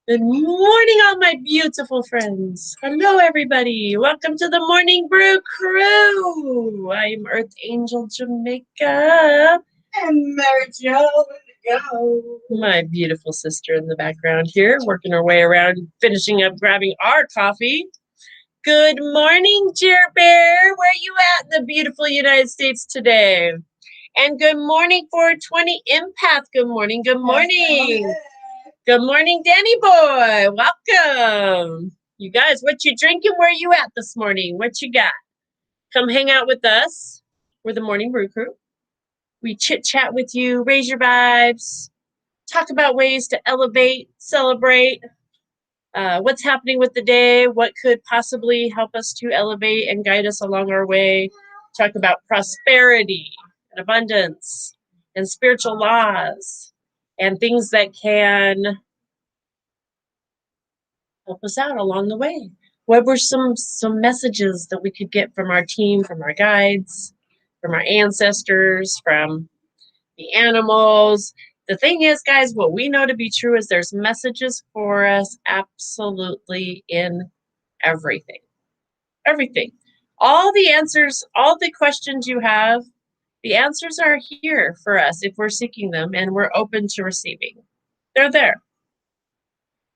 Good morning, all my beautiful friends. Hello, everybody. Welcome to the Morning Brew crew. I'm Earth Angel Jamaica. And Mary Jo, go. My beautiful sister in the background here, working her way around, finishing up grabbing our coffee. Good morning, Jer Bear. Where you at in the beautiful United States today? And good morning, 420 Empath. Good morning. Good morning. Good morning, Danny boy. Welcome. You guys, what you drinking? Where you at this morning? What you got? Come hang out with us. We're the Morning Brew Crew. We chit chat with you, raise your vibes, talk about ways to elevate, celebrate, what's happening with the day, what could possibly help us to elevate and guide us along our way. Talk about prosperity and abundance and spiritual laws and things that can help us out along the way. What were some messages that we could get from our team, from our guides, from our ancestors, from the animals? The thing is, guys, what we know to be true is there's messages for us absolutely in everything. Everything. All the answers, all the questions you have, the answers are here for us if we're seeking them and we're open to receiving. They're there.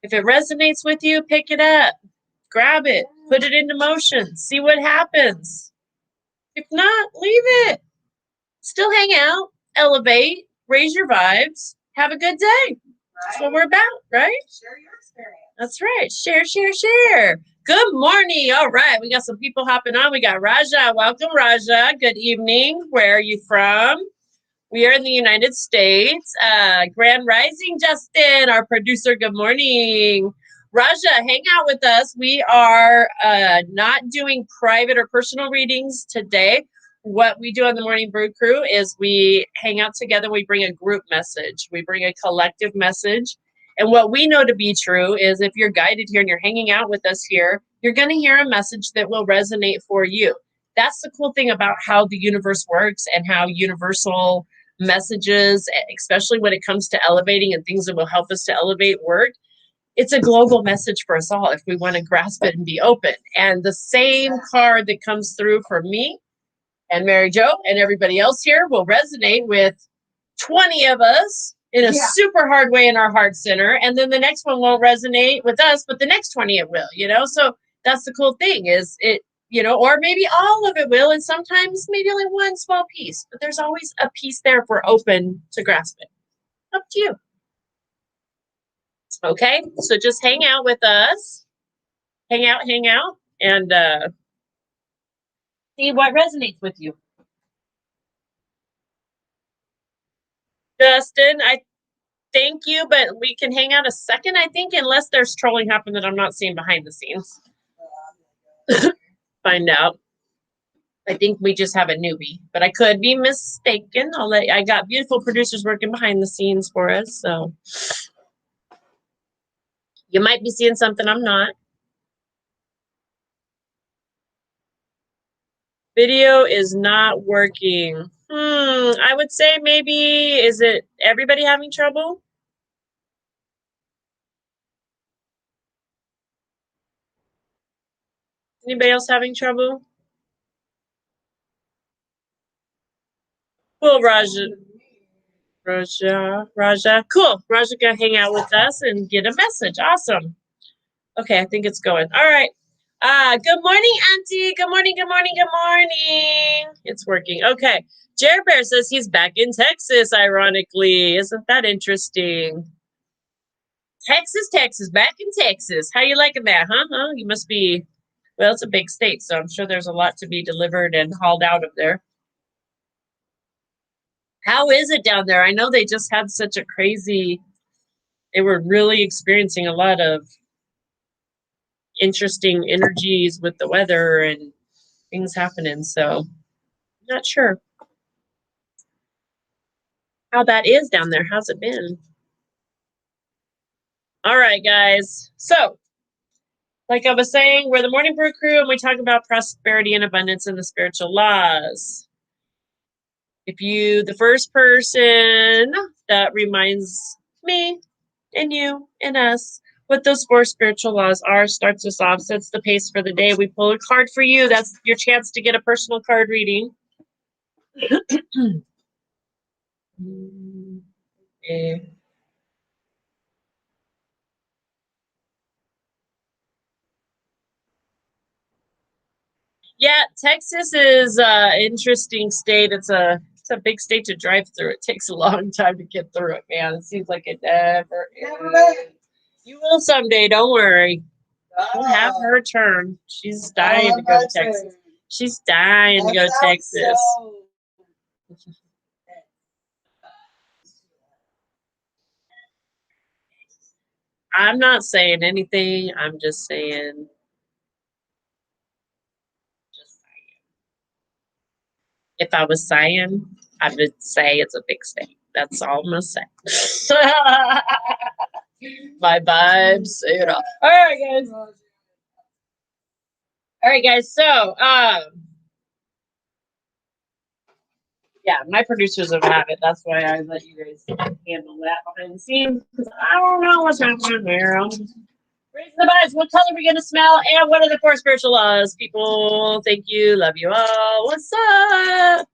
If it resonates with you, pick it up, grab it, put it into motion, see what happens. If not, leave it. Still hang out, elevate, raise your vibes, have a good day. That's what we're about, right? Share your experience. That's right. Share, share, share. Good morning. All right. We got some people hopping on. We got Raja. Welcome, Raja. Good evening. Where are you from? We are in the United States. Grand Rising, Justin, our producer. Good morning. Raja, hang out with us. We are not doing private or personal readings today. What we do on the Morning Brew Crew is we hang out together. We bring a group message. We bring a collective message. And what we know to be true is if you're guided here and you're hanging out with us here, you're going to hear a message that will resonate for you. That's the cool thing about how the universe works and how universal messages, especially when it comes to elevating and things that will help us to elevate work. It's a global message for us all if we want to grasp it and be open. And the same card that comes through for me and Mary Jo and everybody else here will resonate with 20 of us in a super hard way in our heart center. And then the next one won't resonate with us, but the next 20 it will, So that's the cool thing is it, or maybe all of it will, and sometimes maybe only one small piece, but there's always a piece there if we're open to grasp it. Up to you. Okay, so just hang out with us. Hang out, and see what resonates with you. Justin, I thank you, but we can hang out a second, I think, unless there's trolling happening that I'm not seeing behind the scenes. Find out. I think we just have a newbie, but I could be mistaken. I got beautiful producers working behind the scenes for us, so you might be seeing something I'm not. Video is not working. I would say maybe, is it everybody having trouble? Anybody else having trouble? Cool, Raja. Cool. Raja can hang out with us and get a message. Awesome. Okay, I think it's going. All right. Good morning, Auntie. Good morning, good morning, good morning. It's working. Okay. Jer Bear says he's back in Texas, ironically. Isn't that interesting? Texas, back in Texas. How you liking that, huh? You must be, well, it's a big state, so I'm sure there's a lot to be delivered and hauled out of there. How is it down there? I know they just had such a crazy, they were really experiencing a lot of interesting energies with the weather and things happening, so I'm not sure how that is down there. How's it been? All right, guys. So, like I was saying, we're the Morning Brew Crew, and we talk about prosperity and abundance and the spiritual laws. If you, the first person that reminds me and you and us what those four spiritual laws are, starts us off, sets the pace for the day. We pull a card for you. That's your chance to get a personal card reading. Okay. Yeah, Texas is an interesting state. It's a big state to drive through. It takes a long time to get through it, man. It seems like it never ends. You will someday, don't worry. We'll have her turn. She's dying to go to Texas. She's dying to go to Texas. I'm not saying anything. I'm just saying. If I was saying, I would say it's a big state. That's all I'm gonna say. My vibes say it all. All right, guys. All right, guys. So, yeah, my producers will have it. That's why I let you guys handle that behind the scenes because I don't know what's happening there. Raise the vibes. What color are we gonna smell? And what are the four spiritual laws? People, thank you. Love you all. What's up?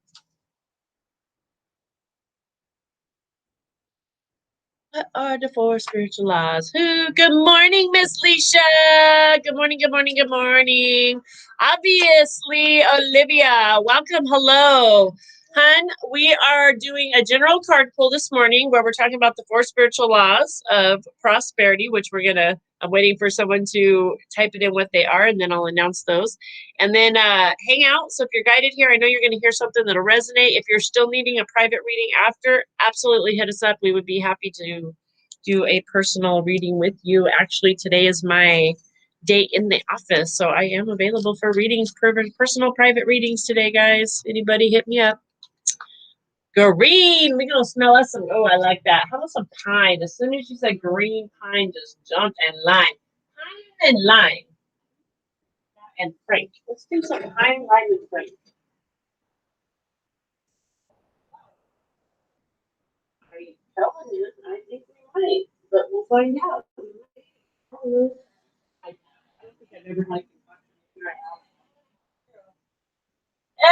What are the four spiritual laws? Who? Good morning, Miss Leisha. Good morning, good morning, good morning. Obviously, Olivia. Welcome. Hello. Hun, we are doing a general card pull this morning where we're talking about the four spiritual laws of prosperity, which I'm waiting for someone to type it in what they are, and then I'll announce those. And then hang out. So if you're guided here, I know you're going to hear something that'll resonate. If you're still needing a private reading after, absolutely hit us up. We would be happy to do a personal reading with you. Actually, today is my day in the office, so I am available for readings, personal private readings today, guys. Anybody hit me up. Green, we're gonna smell us some. Oh, I like that. How about some pine? As soon as you said green, pine just jumped, and lime. Pine and lime. And Frank. Let's do some pine, lime, and Frank. I'm telling you, I think we might, but we'll find out. I don't think I've ever liked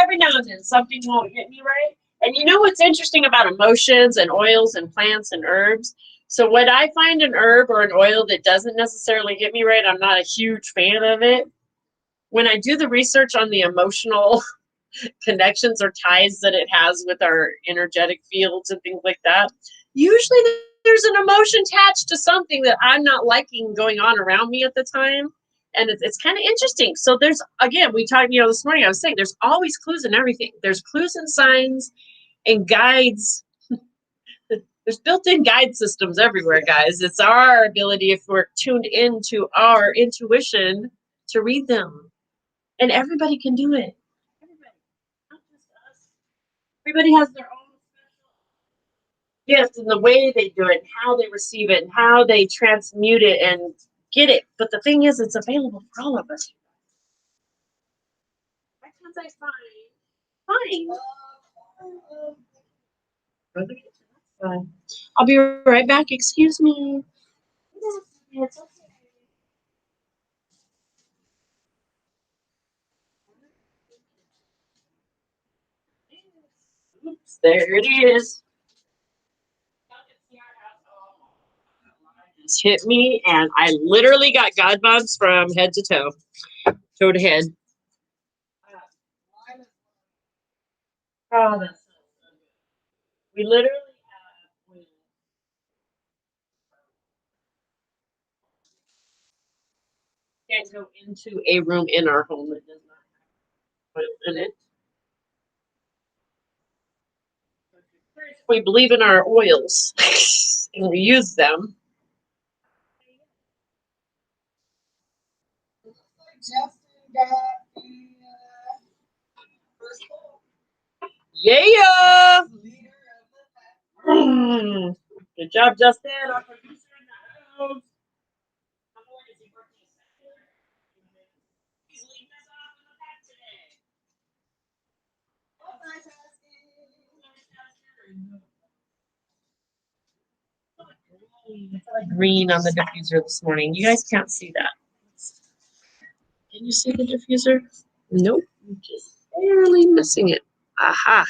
every now and then something won't hit me right. And you know what's interesting about emotions and oils and plants and herbs? So when I find an herb or an oil that doesn't necessarily hit me right, I'm not a huge fan of it. When I do the research on the emotional connections or ties that it has with our energetic fields and things like that, usually there's an emotion attached to something that I'm not liking going on around me at the time. And it's kind of interesting. So there's, again, we talked, this morning I was saying there's always clues in everything. There's clues and signs and guides. There's built-in guide systems everywhere, guys. It's our ability, if we're tuned into our intuition, to read them. And everybody can do it. Everybody, not just us. Everybody has their own gift and the way they do it, and how they receive it, and how they transmute it and get it. But the thing is, it's available for all of us. Why can't I find? Fine. I'll be right back. Excuse me. It's okay. Oops, there it is. Just hit me, and I literally got God vibes from head to toe, toe to head. Oh, that's we literally can't go into a room in our home that does not have oil in it. We believe in our oils and we use them. Yeah. Good job, Justin. Our producer in the house. He's leading us off in the back today. green on the diffuser this morning. You guys can't see that. Can you see the diffuser? Nope. I'm just barely missing it. Aha.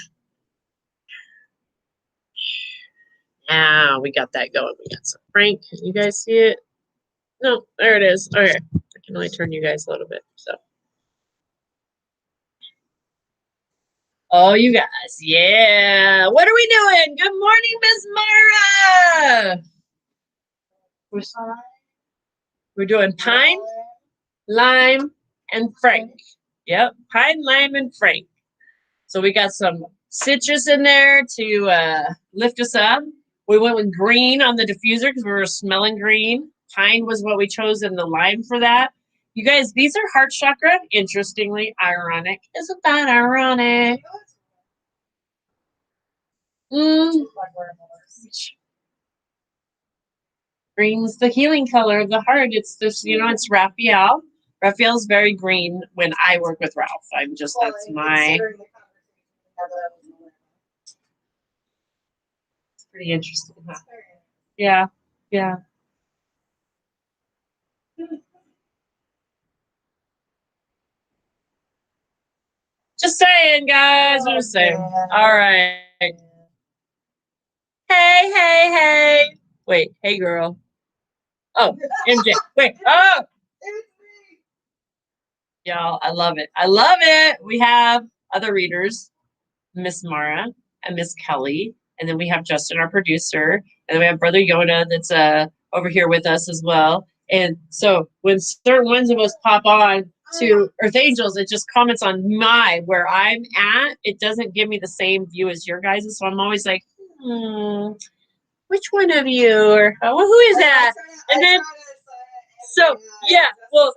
Now we got that going. We got some Frank. Can you guys see it? No, there it is. Okay. I can only turn you guys a little bit. So. Oh, you guys. Yeah. What are we doing? Good morning, Miss Mara. We're doing pine, lime, and Frank. Yep. Pine, lime, and Frank. So we got some citrus in there to lift us up. We went with green on the diffuser because we were smelling green. Pine was what we chose in the lime for that. You guys, these are heart chakra. Interestingly, ironic. Isn't that ironic? Green's the healing color of the heart. It's this, it's Raphael. Raphael's very green when I work with Ralph. That's my. It's pretty interesting, huh? Yeah, yeah. Just saying, guys. I'm just saying. All right. Hey, hey, hey. Wait, hey, girl. Oh, MJ. Wait. Oh, y'all, I love it. I love it. We have other readers, Miss Mara and Miss Kelly. And then we have Justin, our producer. And then we have Brother Yoda that's over here with us as well. And so when certain ones of us pop on to Earth Angels, it just comments on where I'm at. It doesn't give me the same view as your guys'. So I'm always like, which one of you? Or who is that? And then, so, yeah, well,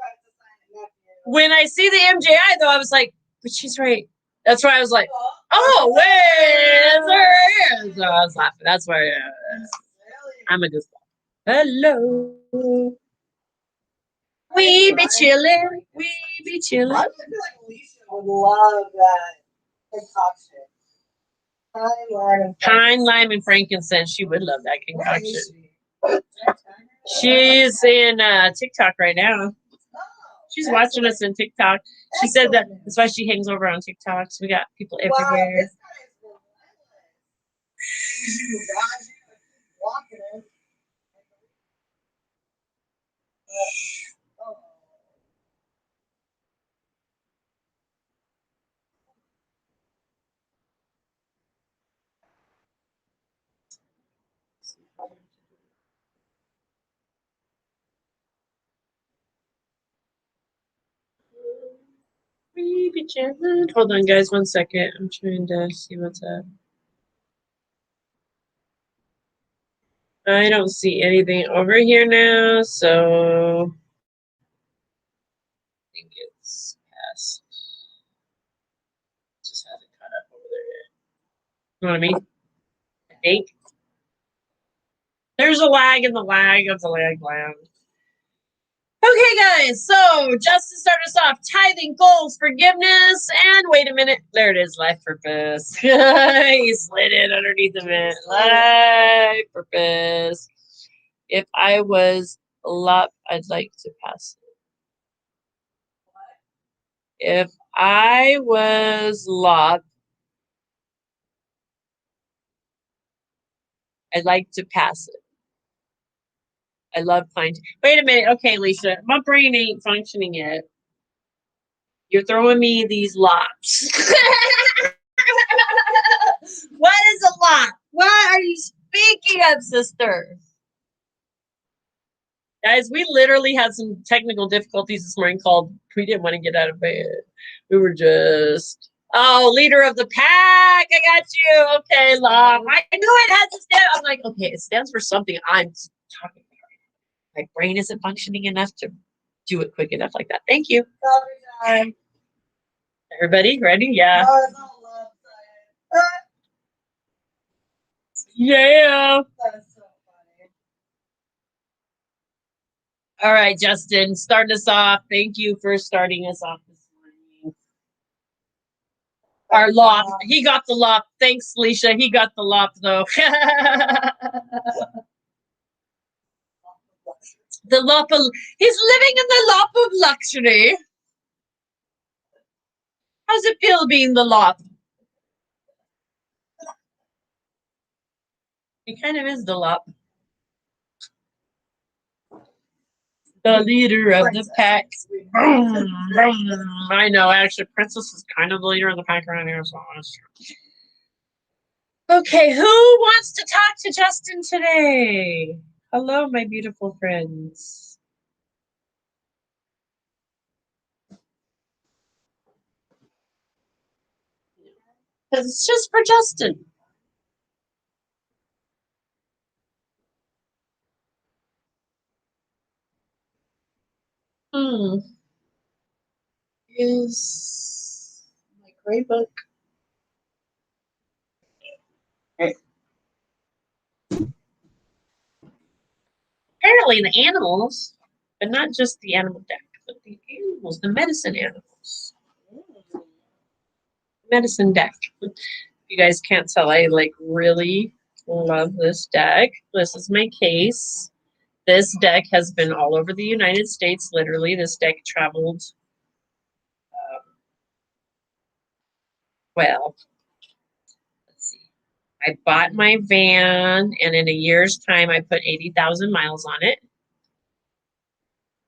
when I see the MJI, though, I was like, but she's right. That's why I was like, oh, wait, that's her. So I was laughing. That's why I'm a good laugh. Hello. We be chilling. We be chilling. I feel like Alicia would love that concoction. Pine, lime, and frankincense. She would love that concoction. She's in TikTok right now. She's watching us in TikTok. She said that's why she hangs over on TikTok. So we got people everywhere. Hold on, guys, 1 second. I'm trying to see what's up. I don't see anything over here now, so I think it's past. Just hasn't caught up over there yet. You know what I mean? I think. There's a lag in the lag of the lag. Okay, guys, so just to start us off, tithing, goals, forgiveness, and wait a minute, there it is, life purpose. He slid it underneath of it. Life purpose. If I was lop, I'd like to pass it. If I was lop, I'd like to pass it. I love fine. Wait a minute. Okay, Lisa, my brain ain't functioning yet. You're throwing me these lops. What is a lot? What are you speaking of, sister? Guys, we literally had some technical difficulties this morning called we didn't want to get out of bed. We were just, leader of the pack. I got you. Okay, Lom. I knew it had to stand. I'm like, okay, it stands for something I'm talking about. My brain isn't functioning enough to do it quick enough like that. Thank you. Everybody ready? Yeah. Yeah. All right, Justin, start us off. Thank you for starting us off this morning. Our lop. He got the lop. Thanks, Leisha. He got the lop, though. The lap of, he's living in the lap of luxury. How's it feel being the lap? He kind of is the lap. The leader of the pack. I know, actually, Princess is kind of the leader of the pack around here, so that's true. Okay, who wants to talk to Justin today? Hello, my beautiful friends. Because it's just for Justin. Is my gray book. Okay. Apparently the animals, but not just the animal deck, but the animals, the medicine animals. Medicine deck. If you guys can't tell, I like really love this deck. This is my case. This deck has been all over the United States, literally. This deck traveled, well, let's see. I bought my van, and in a year's time, I put 80,000 miles on it,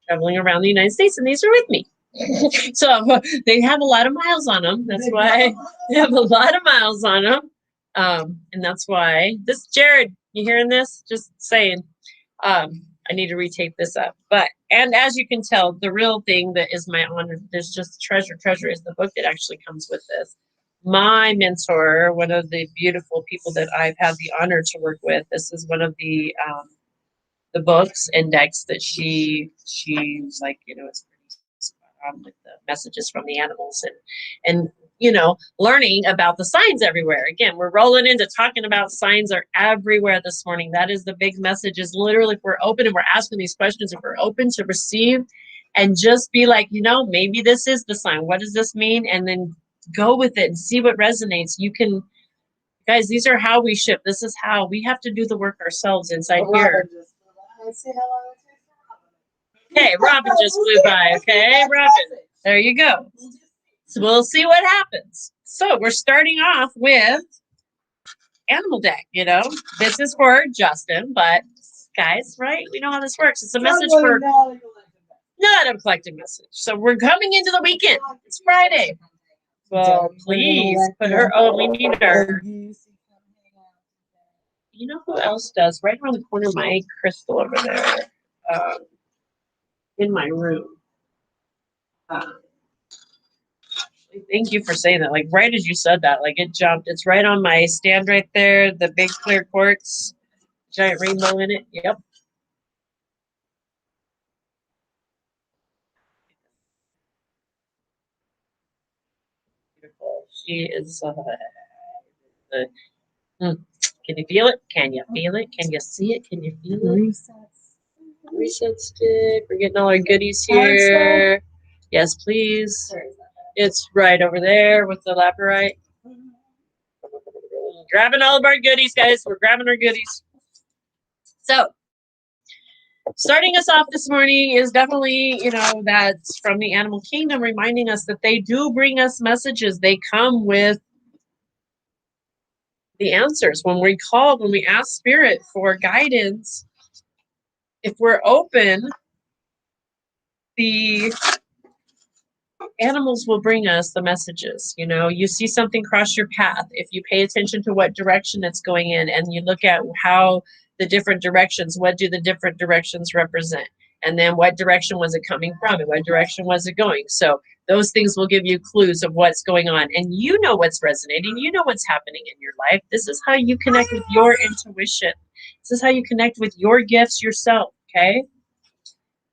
traveling around the United States, and these are with me. So they have a lot of miles on them. That's why they have a lot of miles on them. And that's why this, Jared, you hearing this? Just saying. I need to retake this up. But, and as you can tell, the real thing that is my honor, there's just treasure. Treasure is the book that actually comes with this. My mentor, one of the beautiful people that I've had the honor to work with, this is one of the books and decks that she's like, you know, it's pretty spot on with the messages from the animals and you know, learning about the signs everywhere. Again, we're rolling into talking about signs are everywhere this morning. That is the big message, is literally if we're open and we're asking these questions, if we're open to receive and just be like, you know, maybe this is the sign. What does this mean? And then go with it and see what resonates. You can, guys, these are how we ship. This is how we have to do the work ourselves inside here. Okay, Robin just flew by. Okay, Robin. There you go. So we'll see what happens. So we're starting off with animal deck, you know. This is for Justin, but guys, right? We know how this works. It's a message for not a collective message. So we're coming into the weekend. It's Friday. Well, please put her. Oh, we need our. You know who else does? Right around the corner, my crystal over there, in my room. Thank you for saying that. Like right as you said that, like it jumped. It's right on my stand right there. The big clear quartz, giant rainbow in it. Yep. Beautiful. She is. Can you feel it? Can you feel it? Can you see it? Can you feel it? Reset stick. We're getting all our goodies here. Yes, please. It's right over there with the laperite. Grabbing all of our goodies, guys. We're grabbing our goodies. So, starting us off this morning is definitely, you know, that's from the animal kingdom, reminding us that they do bring us messages. They come with the answers. When we call, when we ask spirit for guidance, if we're open, the animals will bring us the messages. You know, you see something cross your path. If you pay attention to what direction it's going in and you look at how the different directions, what do the different directions represent? And then what direction was it coming from and what direction was it going? So those things will give you clues of what's going on. And you know what's resonating. You know what's happening in your life. This is how you connect with your intuition. This is how you connect with your gifts yourself, okay?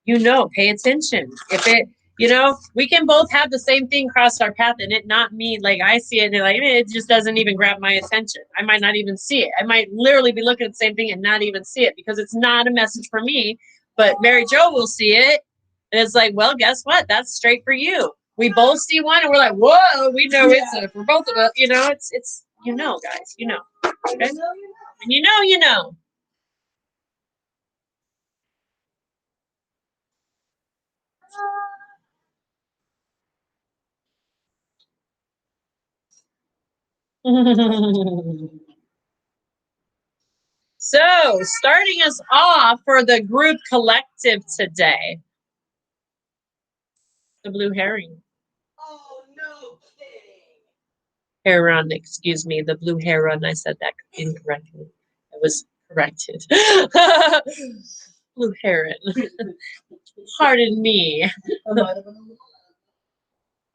You know, pay attention. If it, you know, we can both have the same thing cross our path and it not mean like I see it and like it just doesn't even grab my attention. I might not even see it. I might literally be looking at the same thing and not even see it because it's not a message for me. But Mary Jo will see it and it's like, well, guess what? That's straight for you. We both see one and we're like, whoa, we know it's for both of us. You know, it's you know, guys, you know. Okay? And you know, you know. So, starting us off for the group collective today, the blue herring. Oh, no kidding. Heron, excuse me, the blue heron. I said that incorrectly. I was corrected. Blue heron. Pardon me.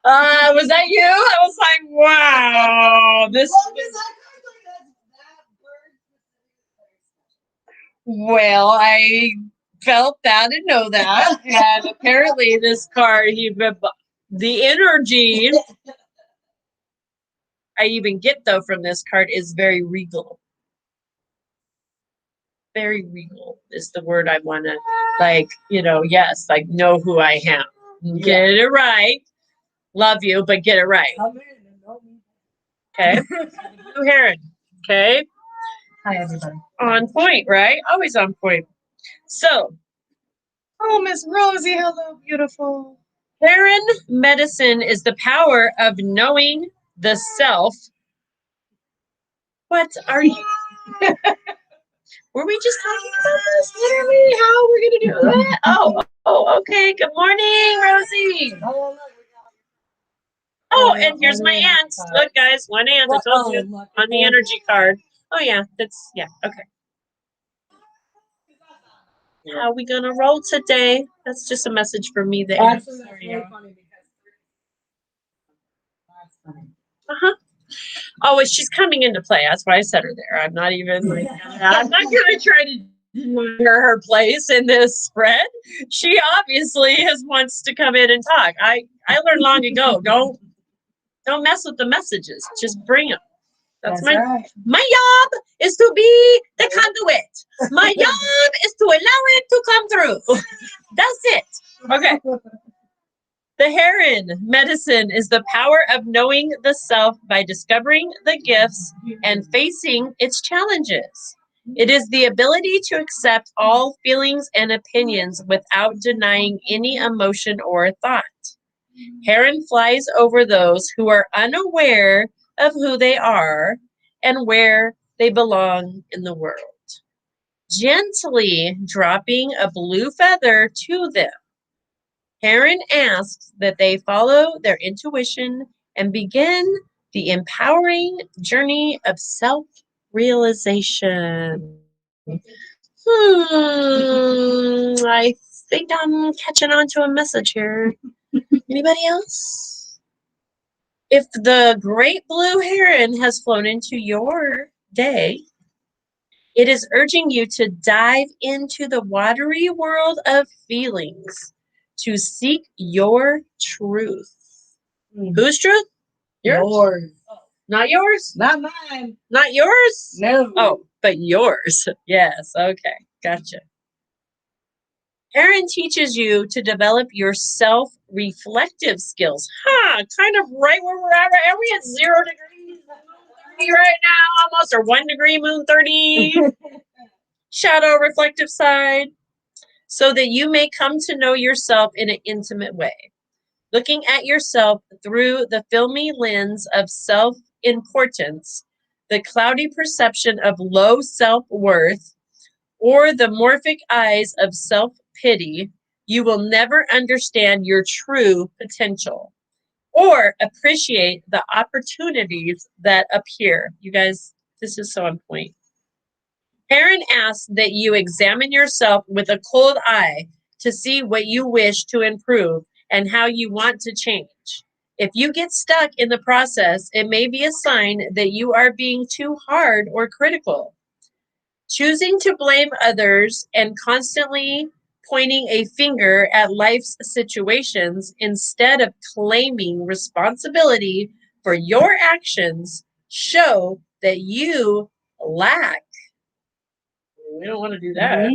Was that you? I was like, wow, this. Well, I felt that and know that, and apparently this card, the energy I even get though from this card is very regal. Very regal is the word I want to, like, yes, like know who I am. Get it right. Love you, but get it right. Okay. Blue heron. Okay. Hi, everybody. On point, right? Always on point. So, Oh, Miss Rosie, hello, beautiful. heron medicine is the power of knowing the self. What are you? Were we just talking about this? Literally, how we're gonna do that? Oh, okay. Good morning, Rosie. Oh, and here's my aunt. Look, guys, one aunt. I told you on the energy card. Oh yeah, okay. How are we gonna roll today? That's just a message for me there. Actually, that's really funny because that's funny. Uh-huh. Oh, she's coming into play. That's why I set her there. I'm not even like, I'm not gonna try to deny her place in this spread. She obviously wants to come in and talk. I learned long ago. Don't mess with the messages. Just bring them. That's my right. My job is to be the conduit. My job is to allow it to come through. That's it. Okay. The heron medicine is the power of knowing the self by discovering the gifts and facing its challenges. It is the ability to accept all feelings and opinions without denying any emotion or thought. Heron flies over those who are unaware of who they are and where they belong in the world, gently dropping a blue feather to them. Heron asks that they follow their intuition and begin the empowering journey of self-realization. I think I'm catching on to a message here. Anybody else? If the great blue heron has flown into your day, it is urging you to dive into the watery world of feelings to seek your truth. Whose truth? Yours. Not yours? Not mine. Not yours? No. Oh, but yours. Yes, okay. Gotcha. Erin teaches you to develop your self-reflective skills. Kind of right where we're at. Are we at 0 degrees? 30 right now, almost, or 1 degree, moon 30. Shadow reflective side. So that you may come to know yourself in an intimate way. Looking at yourself through the filmy lens of self-importance, the cloudy perception of low self-worth, or the morphic eyes of self-pity, you will never understand your true potential or appreciate the opportunities that appear. You guys, this is so on point. Heron asks that you examine yourself with a cold eye to see what you wish to improve and how you want to change. If you get stuck in the process, it may be a sign that you are being too hard or critical. Choosing to blame others and constantly pointing a finger at life's situations instead of claiming responsibility for your actions show that you lack. We don't want to do that.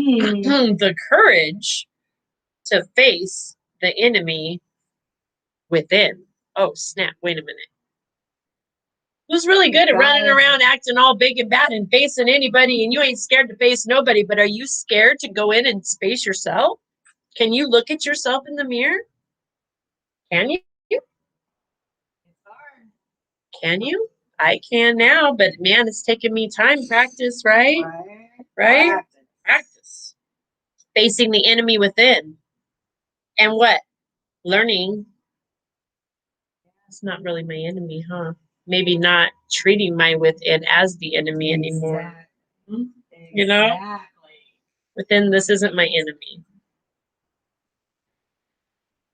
The courage to face the enemy within. Oh, snap. Wait a minute. Who's really good at running around acting all big and bad and facing anybody, and you ain't scared to face nobody, but are you scared to go in and face yourself? Can you look at yourself in the mirror? Can you? It's hard. Can you? I can now, but man, it's taken me time, practice, right? Right? Practice. Facing the enemy within. And what? Learning. It's not really my enemy, huh? Maybe not treating my within as the enemy anymore. You know? Within, this isn't my enemy.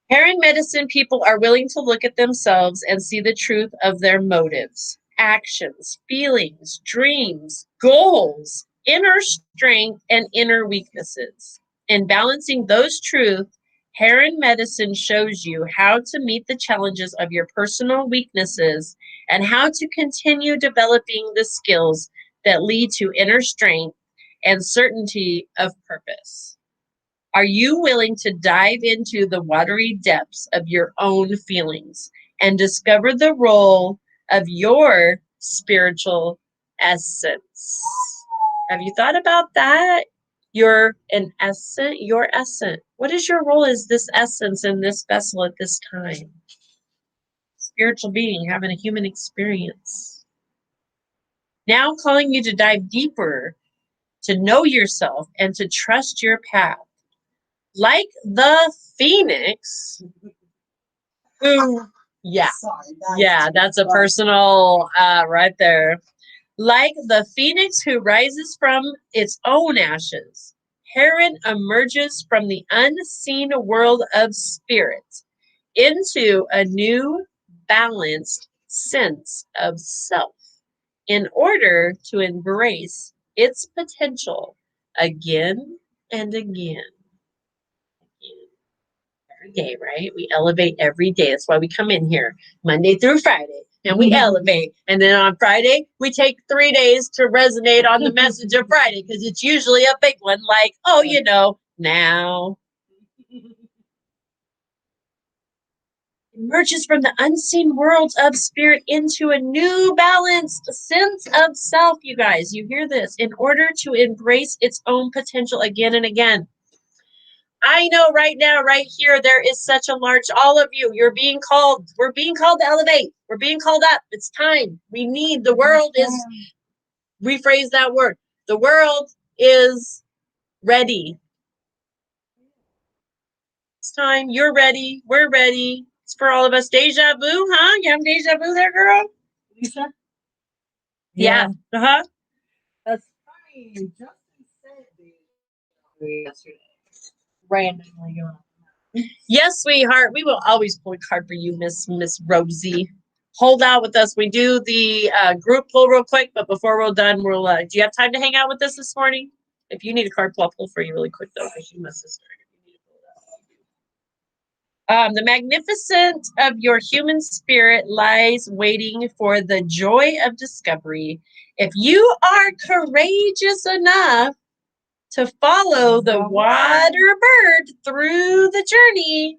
Here in medicine, people are willing to look at themselves and see the truth of their motives, actions, feelings, dreams, goals, inner strength, and inner weaknesses. In balancing those truths, Heron Medicine shows you how to meet the challenges of your personal weaknesses and how to continue developing the skills that lead to inner strength and certainty of purpose. Are you willing to dive into the watery depths of your own feelings and discover the role of your spiritual essence? Have you thought about that? You're an essence, your essence. What is your role as this essence in this vessel at this time? Spiritual being, having a human experience. Now calling you to dive deeper, to know yourself, and to trust your path. Like the phoenix, who, that's a personal, right there. Like the phoenix who rises from its own ashes, Heron emerges from the unseen world of spirit into a new, balanced sense of self in order to embrace its potential again and again. Every day, right? We elevate every day. That's why we come in here Monday through Friday and we elevate. And then on Friday, we take 3 days to resonate on the message of Friday because it's usually a big one like, oh, now. Emerges from the unseen worlds of spirit into a new balanced sense of self, you guys. You hear this? In order to embrace its own potential again and again. I know right now, right here, there is such a large, all of you, you're being called, we're being called to elevate. We're being called up. It's time. The world is, rephrase that word. The world is ready. It's time. You're ready. We're ready. It's for all of us. Deja vu, huh? You have deja vu there, girl? Lisa? Yeah. Uh-huh. That's funny. Justin said deja vu yesterday. Randomly. Yes, sweetheart. We will always pull a card for you, Miss Rosie. Hold out with us. We do the group pull real quick, but before we're done, we'll. Do you have time to hang out with us this morning? If you need a card pull, I'll pull for you really quick though, because you must have started. The magnificent of your human spirit lies waiting for the joy of discovery. If you are courageous enough to follow the water bird through the journey,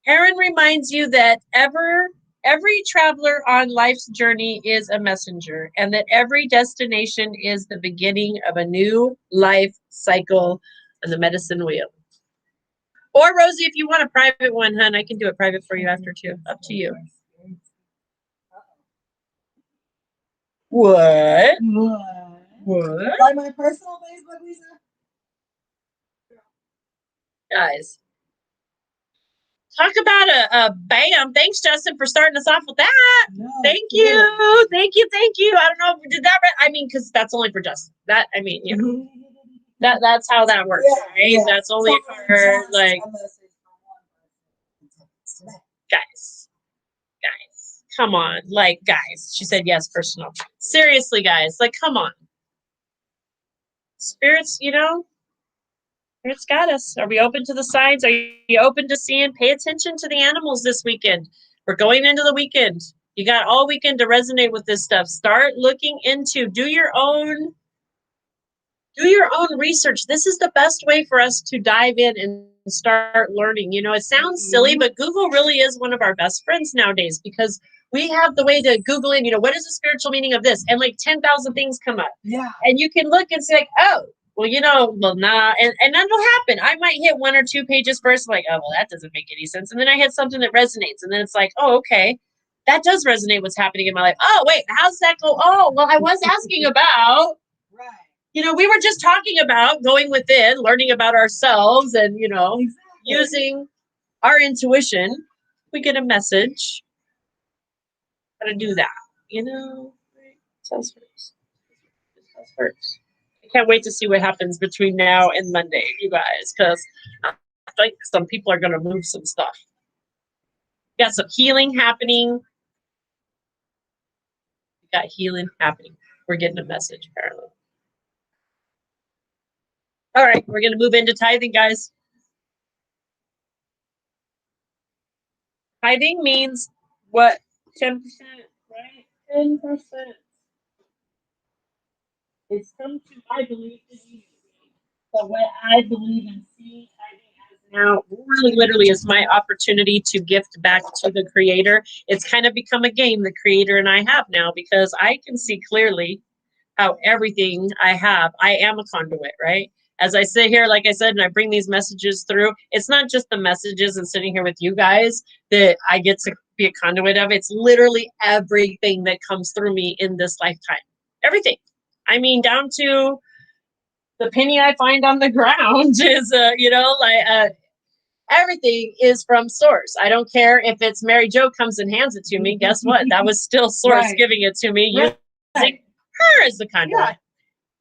Heron reminds you that every traveler on life's journey is a messenger, and that every destination is the beginning of a new life cycle on the medicine wheel. Or Rosie, if you want a private one, hun, I can do it private for you after too. Up to you. What? By my personal Facebook, Lisa? Guys. Talk about a bam. Thanks, Justin, for starting us off with that. No, Thank you. Thank you. I don't know if we did that right. I mean, because that's only for Justin. That's how that works, right? Yeah. That's only for like guys. Come on. Like guys. She said yes, personal. Seriously, guys, like come on. Spirits, Spirit's got us. Are we open to the signs? Are you open to seeing? Pay attention to the animals this weekend. We're going into the weekend. You got all weekend to resonate with this stuff. Start looking into, do your own research. This is the best way for us to dive in and start learning. It sounds silly, but Google really is one of our best friends nowadays because we have the way to Google in, what is the spiritual meaning of this? And like 10,000 things come up. Yeah. And you can look and say, like, oh, well, nah. And that'll happen. I might hit 1 or 2 pages first, like, oh, well, that doesn't make any sense. And then I hit something that resonates. And then it's like, oh, okay. that does resonate what's happening in my life. Oh, wait, how's that go? Oh, well, I was asking about, Right. you know, we were just talking about going within, learning about ourselves and, you know, Exactly. using our intuition. We get a message. How to do that, you know? It's us first. It's us first. I can't wait to see what happens between now and Monday, you guys, because I think some people are going to move some stuff. Got some healing happening. We got healing happening. We're getting a message, apparently. All right, we're going to move into tithing, guys. Tithing means what? 10%, right? 10%. It's come to, I believe, but what I believe and see tithing as now really literally is my opportunity to gift back to the creator. It's kind of become a game the creator and I have now because I can see clearly how everything I have, I am a conduit, right? As I sit here, like I said, and I bring these messages through, it's not just the messages and sitting here with you guys that I get to be a conduit of. It's literally everything that comes through me in this lifetime. Everything. I mean, down to the penny I find on the ground is, everything is from source. I don't care if it's Mary Jo comes and hands it to me. Guess what? That was still source Right. giving it to me using her as the conduit. Yeah.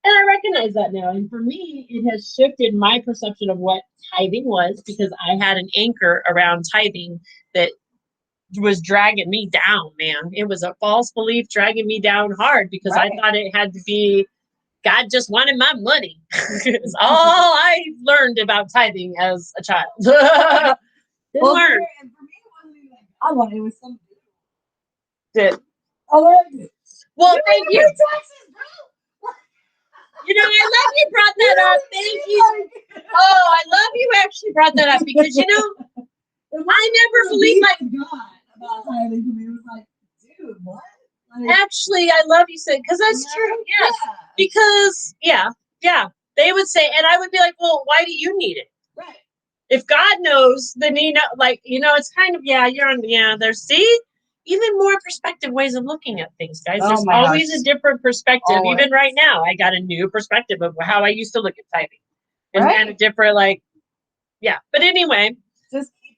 And I recognize that now. And for me, it has shifted my perception of what tithing was because I had an anchor around tithing that was dragging me down, man. It was a false belief dragging me down hard because I thought it had to be God just wanted my money. It's all I learned about tithing as a child. Didn't learn. And for me, it wasn't even like I wanted. It was something. I loved it. Well, thank you. Taxes, bro. You know, I love you brought that up. Thank you. Oh, I love you actually brought that up because, you know, I never believed like God about tithing to me. It was like, dude, what? Like, actually, I love you saying because that's true. Yes. Yeah. Because they would say, and I would be like, well, why do you need it? Right. If God knows, then it's kind of you're on there's even more perspective ways of looking at things, guys. There's always a different perspective. Always. Even right now, I got a new perspective of how I used to look at tithing. And a different But anyway. Just keep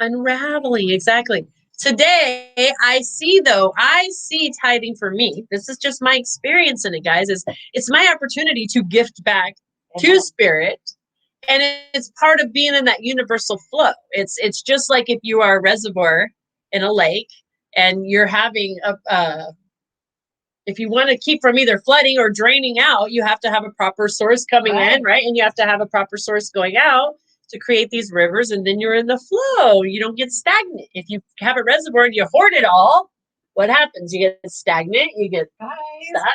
unraveling, exactly. Today, I see tithing for me. This is just my experience in it, guys. It's my opportunity to gift back to spirit. And it's part of being in that universal flow. It's just like if you are a reservoir in a lake and you're having if you want to keep from either flooding or draining out, you have to have a proper source coming in, right? And you have to have a proper source going out to create these rivers, and then you're in the flow. You don't get stagnant. If you have a reservoir and you hoard it all, what happens? You get stagnant. You get stuck.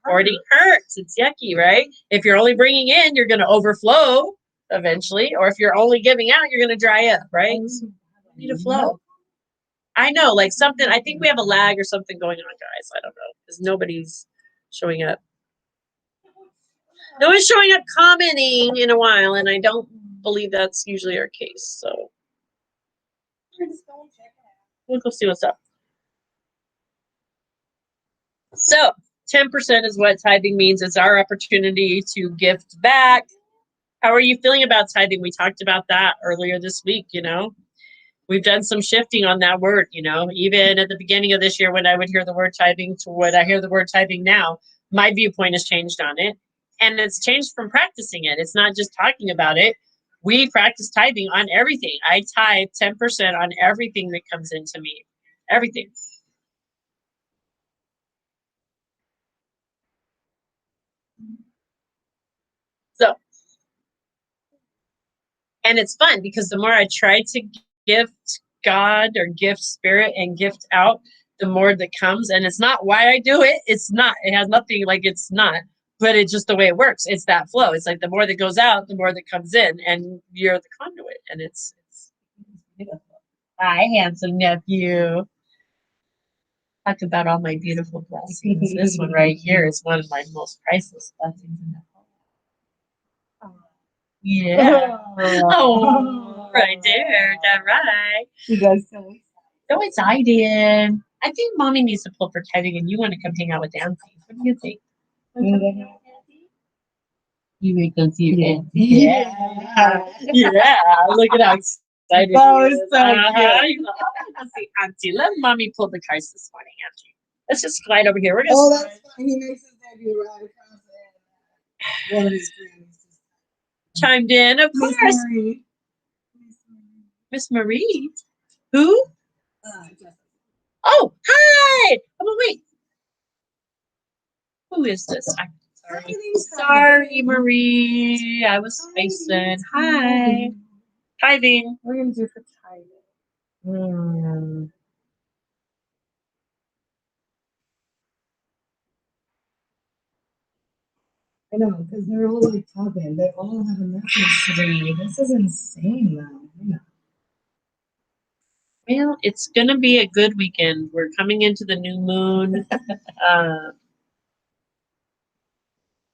Hoarding hurts. It's yucky, right? If you're only bringing in, you're going to overflow eventually, or if you're only giving out, you're going to dry up, right? So you need to flow. I know, like something, I think we have a lag or something going on, guys. I don't know, because nobody's showing up. No one's showing up commenting in a while, and I don't believe that's usually our case, so. We'll go see what's up. So, 10% is what tithing means. It's our opportunity to gift back. How are you feeling about tithing? We talked about that earlier this week, We've done some shifting on that word, even at the beginning of this year when I would hear the word tithing to what I hear the word tithing now, my viewpoint has changed on it. And it's changed from practicing it. It's not just talking about it. We practice tithing on everything. I tithe 10% on everything that comes into me. Everything. So, and it's fun because the more I try to gift God or gift spirit and gift out, the more that comes. And it's not why I do it. It's not. It has nothing it's not. But it's just the way it works. It's that flow. It's like the more that goes out, the more that comes in. And you're the conduit. And it's beautiful. Hi, handsome nephew. Talk about all my beautiful blessings. This one right here is one of my most priceless blessings in the whole. Yeah. Oh, right there. That right. You guys so excited. So excited. I think mommy needs to pull for tithing and you want to come hang out with Auntie. What do you think? You may come see your auntie. Yeah. Look at how excited That he was is. so cute. He's like, "Oh, I see auntie. Let mommy pull the cards this morning, auntie. Let's just slide over here. We're gonna Oh, slide. that's fine. He makes his debut right across it. One of his grannies just Chimed in, of Miss course. Marie. Miss Marie. Who? Jessica. Oh, hi. Oh, wait. Who is this? I'm sorry. Sorry, Marie. I was spacing. Hi. Tithing. We're gonna do for tithing. I know, because they're all like talking. They all have a message to read. This is insane, though. I know. Well, it's going to be a good weekend. We're coming into the new moon.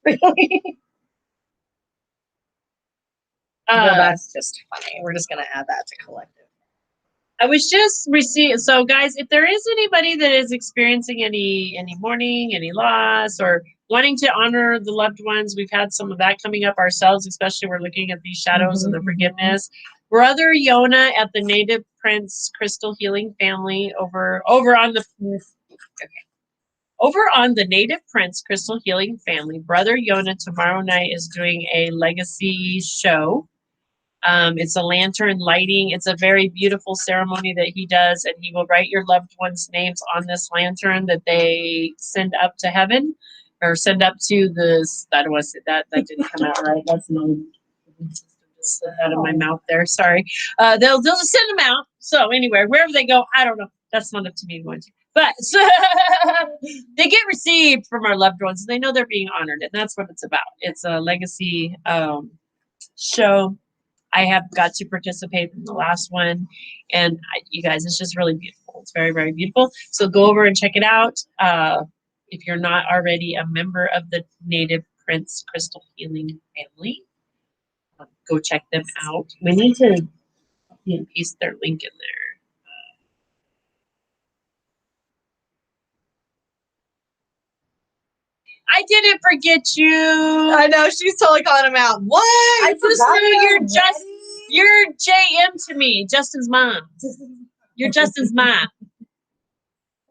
Really? Well, Uh, that's just funny. We're just gonna add that to collective. I was just receiving. So, guys, if there is anybody that is experiencing any mourning, any loss, or wanting to honor the loved ones, we've had some of that coming up ourselves. Especially, we're looking at these shadows and the forgiveness. Brother Yona at the Native Prince Crystal Healing Family over on the Native Prince Crystal Healing Family. Brother Yona tomorrow night is doing a legacy show. It's a lantern lighting. It's a very beautiful ceremony that he does, and he will write your loved ones' names on this lantern that they send up to heaven or send up to the. I don't want to say that. That didn't come out right. That's no. Just slid out of my mouth there. Sorry. They'll just send them out. So anywhere, wherever they go, I don't know. That's not up to me going to. But they get received from our loved ones. They know they're being honored, and that's what it's about. It's a legacy show. I have got to participate in the last one, and you guys, it's just really beautiful. It's very, very beautiful. So go over and check it out. If you're not already a member of the Native Prince Crystal Healing Family, go check them out. We need to paste their link in there. I didn't forget you. I know, she's totally calling him out. What? I just know you're JM to me, Justin's mom. You're Justin's mom.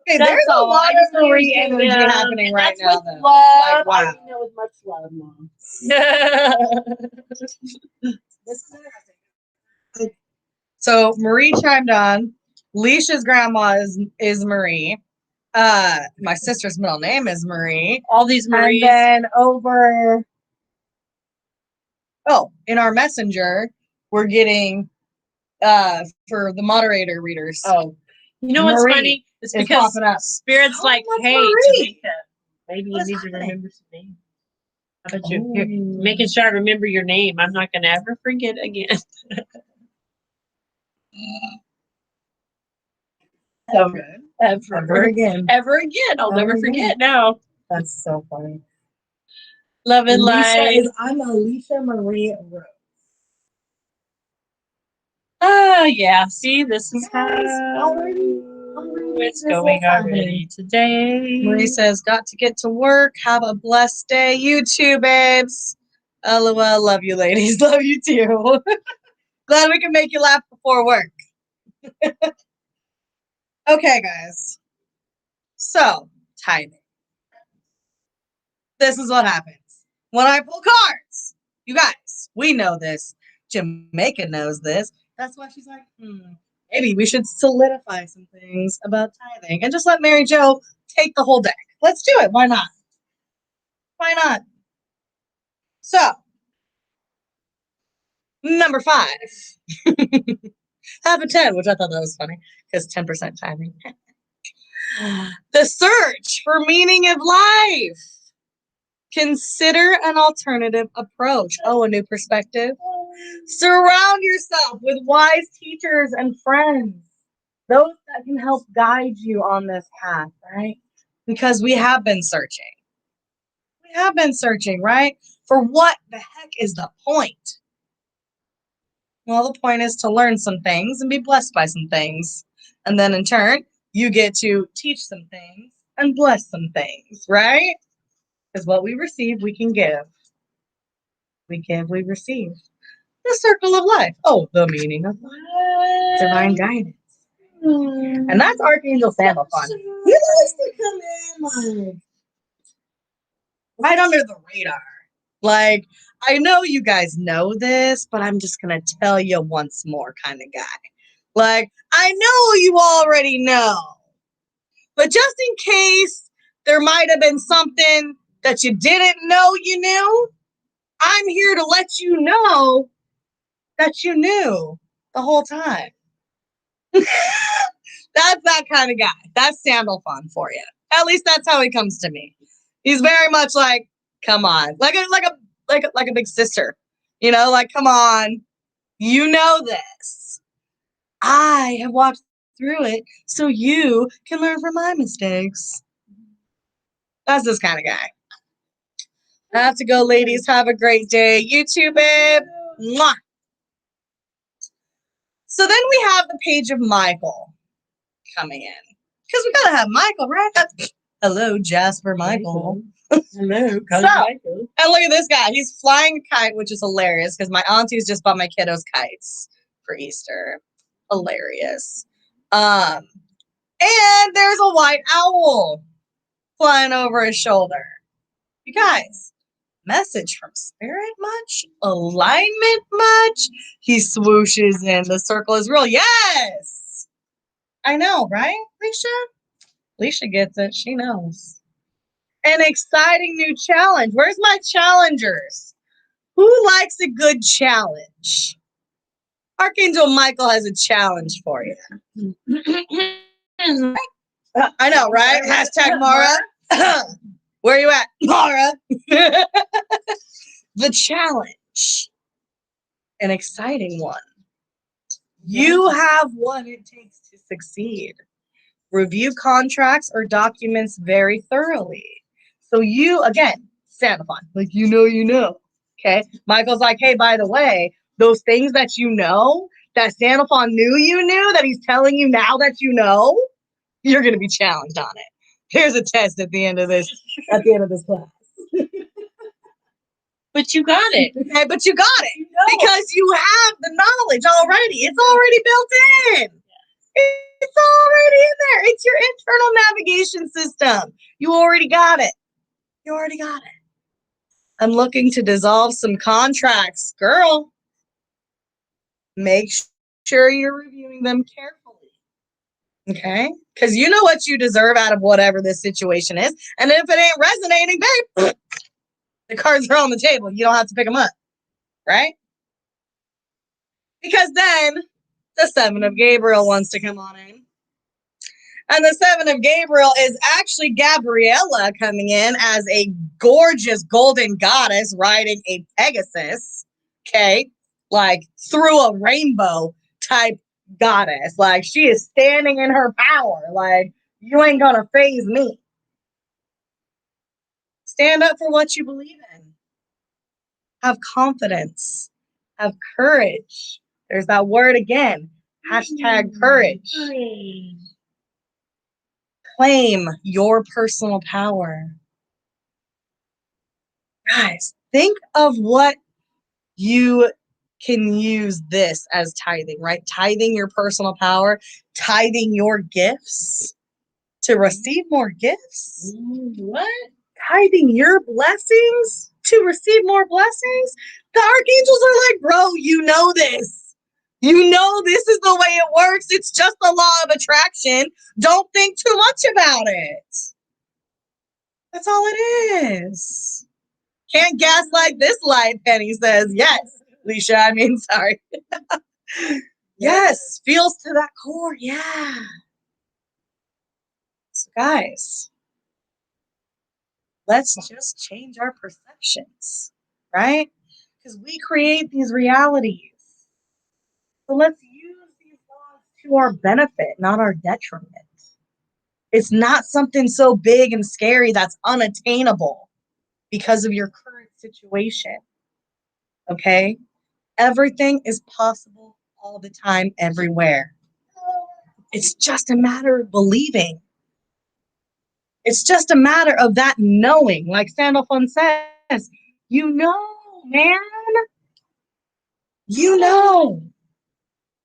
Okay, That's there's a all. lot I just of know Marie you're energy JM. happening right That's now, with though. love. Like, wow. I mean that with much love, mom. This is interesting. So Marie chimed on. Leisha's grandma is Marie. My sister's middle name is Marie. All these Maries. And then over. Oh, in our messenger, we're getting for the moderator readers. Oh, you know what's Marie funny? It's is because popping up. Spirit's like, much hey, Marie? Tamika, maybe What you is need happening? to remember some names. How about you? Here, making sure I remember your name. I'm not going to ever forget again. So good. Ever again. I'll never forget now. That's so funny. Love and light. I'm Alicia Marie Rose. Oh, yeah. See, this is how Already it's going already today. Marie says, got to get to work. Have a blessed day. You too, babes. LOL. Love you, ladies. Love you too. Glad we can make you laugh before work. Okay, guys. So, tithing. This is what happens when I pull cards. You guys, we know this. Jamaica knows this. That's why she's like, maybe we should solidify some things about tithing and just let Mary Jo take the whole deck. Let's do it. Why not? Why not? So, number 5. Half a 10, which I thought that was funny because 10% tithing. The search for meaning of life. Consider an alternative approach. Oh, a new perspective. Surround yourself with wise teachers and friends. Those that can help guide you on this path, right? Because we have been searching. We have been searching, right? For what the heck is the point? Well, the point is to learn some things and be blessed by some things. And then in turn, you get to teach some things and bless some things, right? Because what we receive, we can give. We give, we receive. The circle of life. Oh, the meaning of life. Divine guidance. And that's Archangel Sandalphon. He likes to come in like right under the radar. Like, I know you guys know this, but I'm just going to tell you once more kind of guy. Like, I know you already know, but just in case there might have been something that you didn't know you knew, I'm here to let you know that you knew the whole time. That's that kind of guy. That's Sandalphon for you. At least that's how he comes to me. He's very much like, come on, like a big sister, you know, like, come on, you know this. I have walked through it so you can learn from my mistakes. That's this kind of guy. I have to go, ladies. Have a great day. You too, babe. Mwah. So then we have the page of Michael coming in. Because we gotta have Michael, right? Hello, Jasper Michael. Hello, So, Michael. and look at this guy. He's flying a kite, which is hilarious because my aunties just bought my kiddos kites for Easter. Hilarious. And there's a white owl flying over his shoulder. You guys, message from spirit much? Alignment much? He swooshes in. The circle is real. Yes! I know, right, Leisha? Leisha gets it. She knows. An exciting new challenge. Where's my challengers? Who likes a good challenge? Archangel Michael has a challenge for you. I know, right? Hashtag Mara. Where you at, Mara? The challenge. An exciting one. You have what it takes to succeed. Review contracts or documents very thoroughly. So you, again, Sandalphon, like you know. Okay. Michael's like, hey, by the way, those things that you know, that Sandalphon knew you knew, that he's telling you now that you know, you're gonna be challenged on it. Here's a test at the end of this class. But you got it. Okay, but you got it because you have the knowledge already. It's already built in. It's already in there. It's your internal navigation system. You already got it. You already got it. I'm looking to dissolve some contracts. Girl, make sure you're reviewing them carefully. Okay? Because you know what you deserve out of whatever this situation is. And if it ain't resonating, babe, the cards are on the table. You don't have to pick them up. Right? Because then the Seven of Gabriel wants to come on in. And the Seven of Gabriel is actually Gabriella coming in as a gorgeous golden goddess riding a Pegasus. Okay? Like through a rainbow type goddess. Like she is standing in her power. Like you ain't gonna faze me. Stand up for what you believe in. Have confidence. Have courage. There's that word again. Hashtag courage. Claim your personal power. Guys, think of what you can use this as tithing, right? Tithing your personal power, tithing your gifts to receive more gifts. What? Tithing your blessings to receive more blessings. The archangels are like, bro, you know this. You know this is the way it works. It's just the law of attraction. Don't think too much about it. That's all it is. Can't gaslight this light, Penny says. Yes, Leisha, sorry. Yes, feels to that core. Yeah. So, guys, let's just change our perceptions, right? Because we create these realities. So let's use these laws to our benefit, not our detriment. It's not something so big and scary that's unattainable because of your current situation. Okay? Everything is possible all the time, everywhere. It's just a matter of believing. It's just a matter of that knowing, like Sandalphon says. You know, man. You know.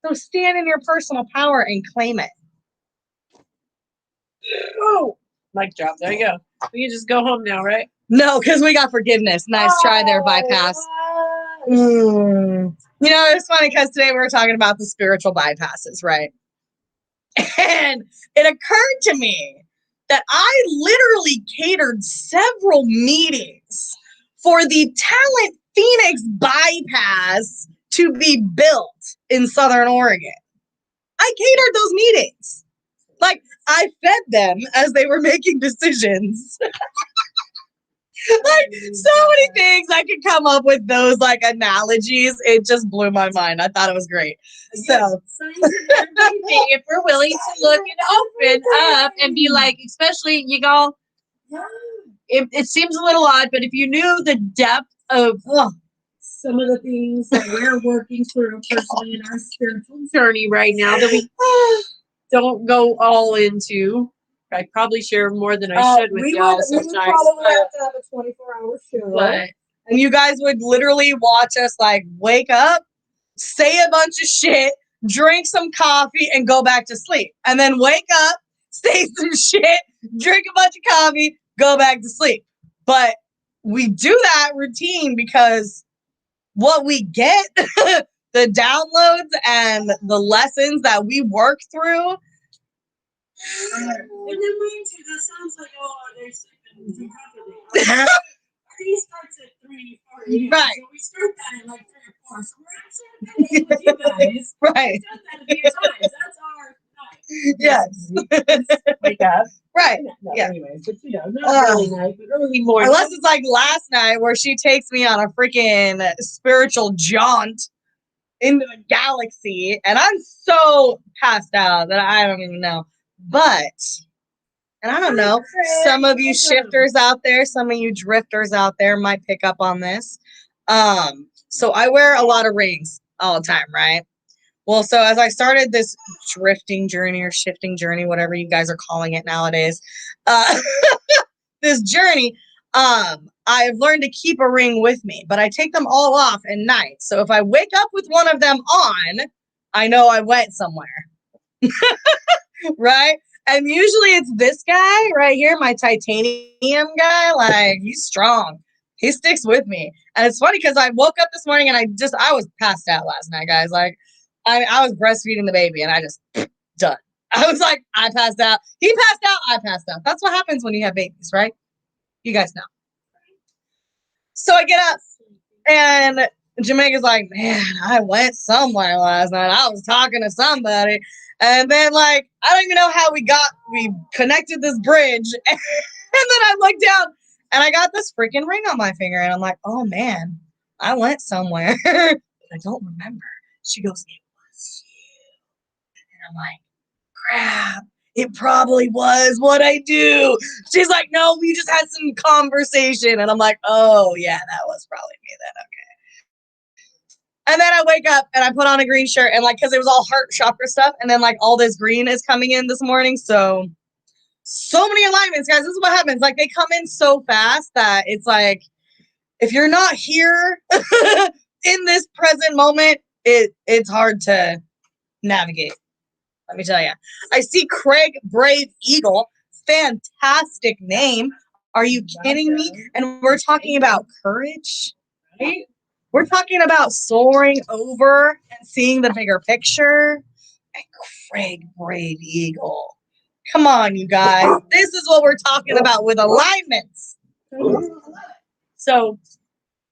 So stand in your personal power and claim it. Oh, mic drop. There you go. We can just go home now, right? No, because we got forgiveness. Nice try there, bypass. You know, it's funny because today we were talking about the spiritual bypasses, right? And it occurred to me that I literally catered several meetings for the Talent Phoenix bypass to be built in Southern Oregon. I catered those meetings. Like, I fed them as they were making decisions. Like, so many things I could come up with those, like, analogies. It just blew my mind. I thought it was great. So, if we're willing to look and open up and be like, especially, you go, it seems a little odd, but if you knew the depth of some of the things that we're working through personally in our spiritual journey right now that we don't go all into. I probably share more than I should with y'all sometimes. We would probably have to have a 24-hour show. And you guys would literally watch us, like, wake up, say a bunch of shit, drink some coffee, and go back to sleep. And then wake up, say some shit, drink a bunch of coffee, go back to sleep. But we do that routine because what we get, the downloads and the lessons that we work through. And then mind you, that sounds like, they're sleeping too heavily. He starts at 3 or 4 Right. So we start that at like 3 or 4. So we're actually with you guys. Right. We've done that a few times. That's our night. Yes. Wake up. Right. No, Yeah. anyways, but not early night, but early morning. Unless it's like last night where she takes me on a freaking spiritual jaunt into the galaxy, and I'm so passed out that I don't even know. But, and I don't know, some of you shifters out there, some of you drifters out there might pick up on this. So I wear a lot of rings all the time, right? Well, so as I started this drifting journey or shifting journey, whatever you guys are calling it nowadays, this journey, I've learned to keep a ring with me, but I take them all off at night. So if I wake up with one of them on, I know I went somewhere. Right? And usually it's this guy right here, my titanium guy. Like, he's strong. He sticks with me. And it's funny because I woke up this morning and I was passed out last night, guys. Like, I was breastfeeding the baby and I just done. I was like, I passed out. He passed out. I passed out. That's what happens when you have babies, right? You guys know. So I get up and Jamaica's like, man, I went somewhere last night. I was talking to somebody. And then, like, I don't even know how we connected this bridge. And then I look down and I got this freaking ring on my finger. And I'm like, oh, man, I went somewhere. But I don't remember. She goes, it was you. And I'm like, crap. It probably was what I do. She's like, no, we just had some conversation. And I'm like, oh, yeah, that was probably me then. Okay. And then I wake up and I put on a green shirt and, like, because it was all heart chakra stuff. And then, like, all this green is coming in this morning. So many alignments, guys. This is what happens. Like, they come in so fast that it's like, if you're not here in this present moment, it's hard to navigate. Let me tell you. I see Craig Brave Eagle. Fantastic name. Are you kidding me? And we're talking about courage, right? We're talking about soaring over and seeing the bigger picture. And Craig Brave Eagle. Come on, you guys. This is what we're talking about with alignments. So,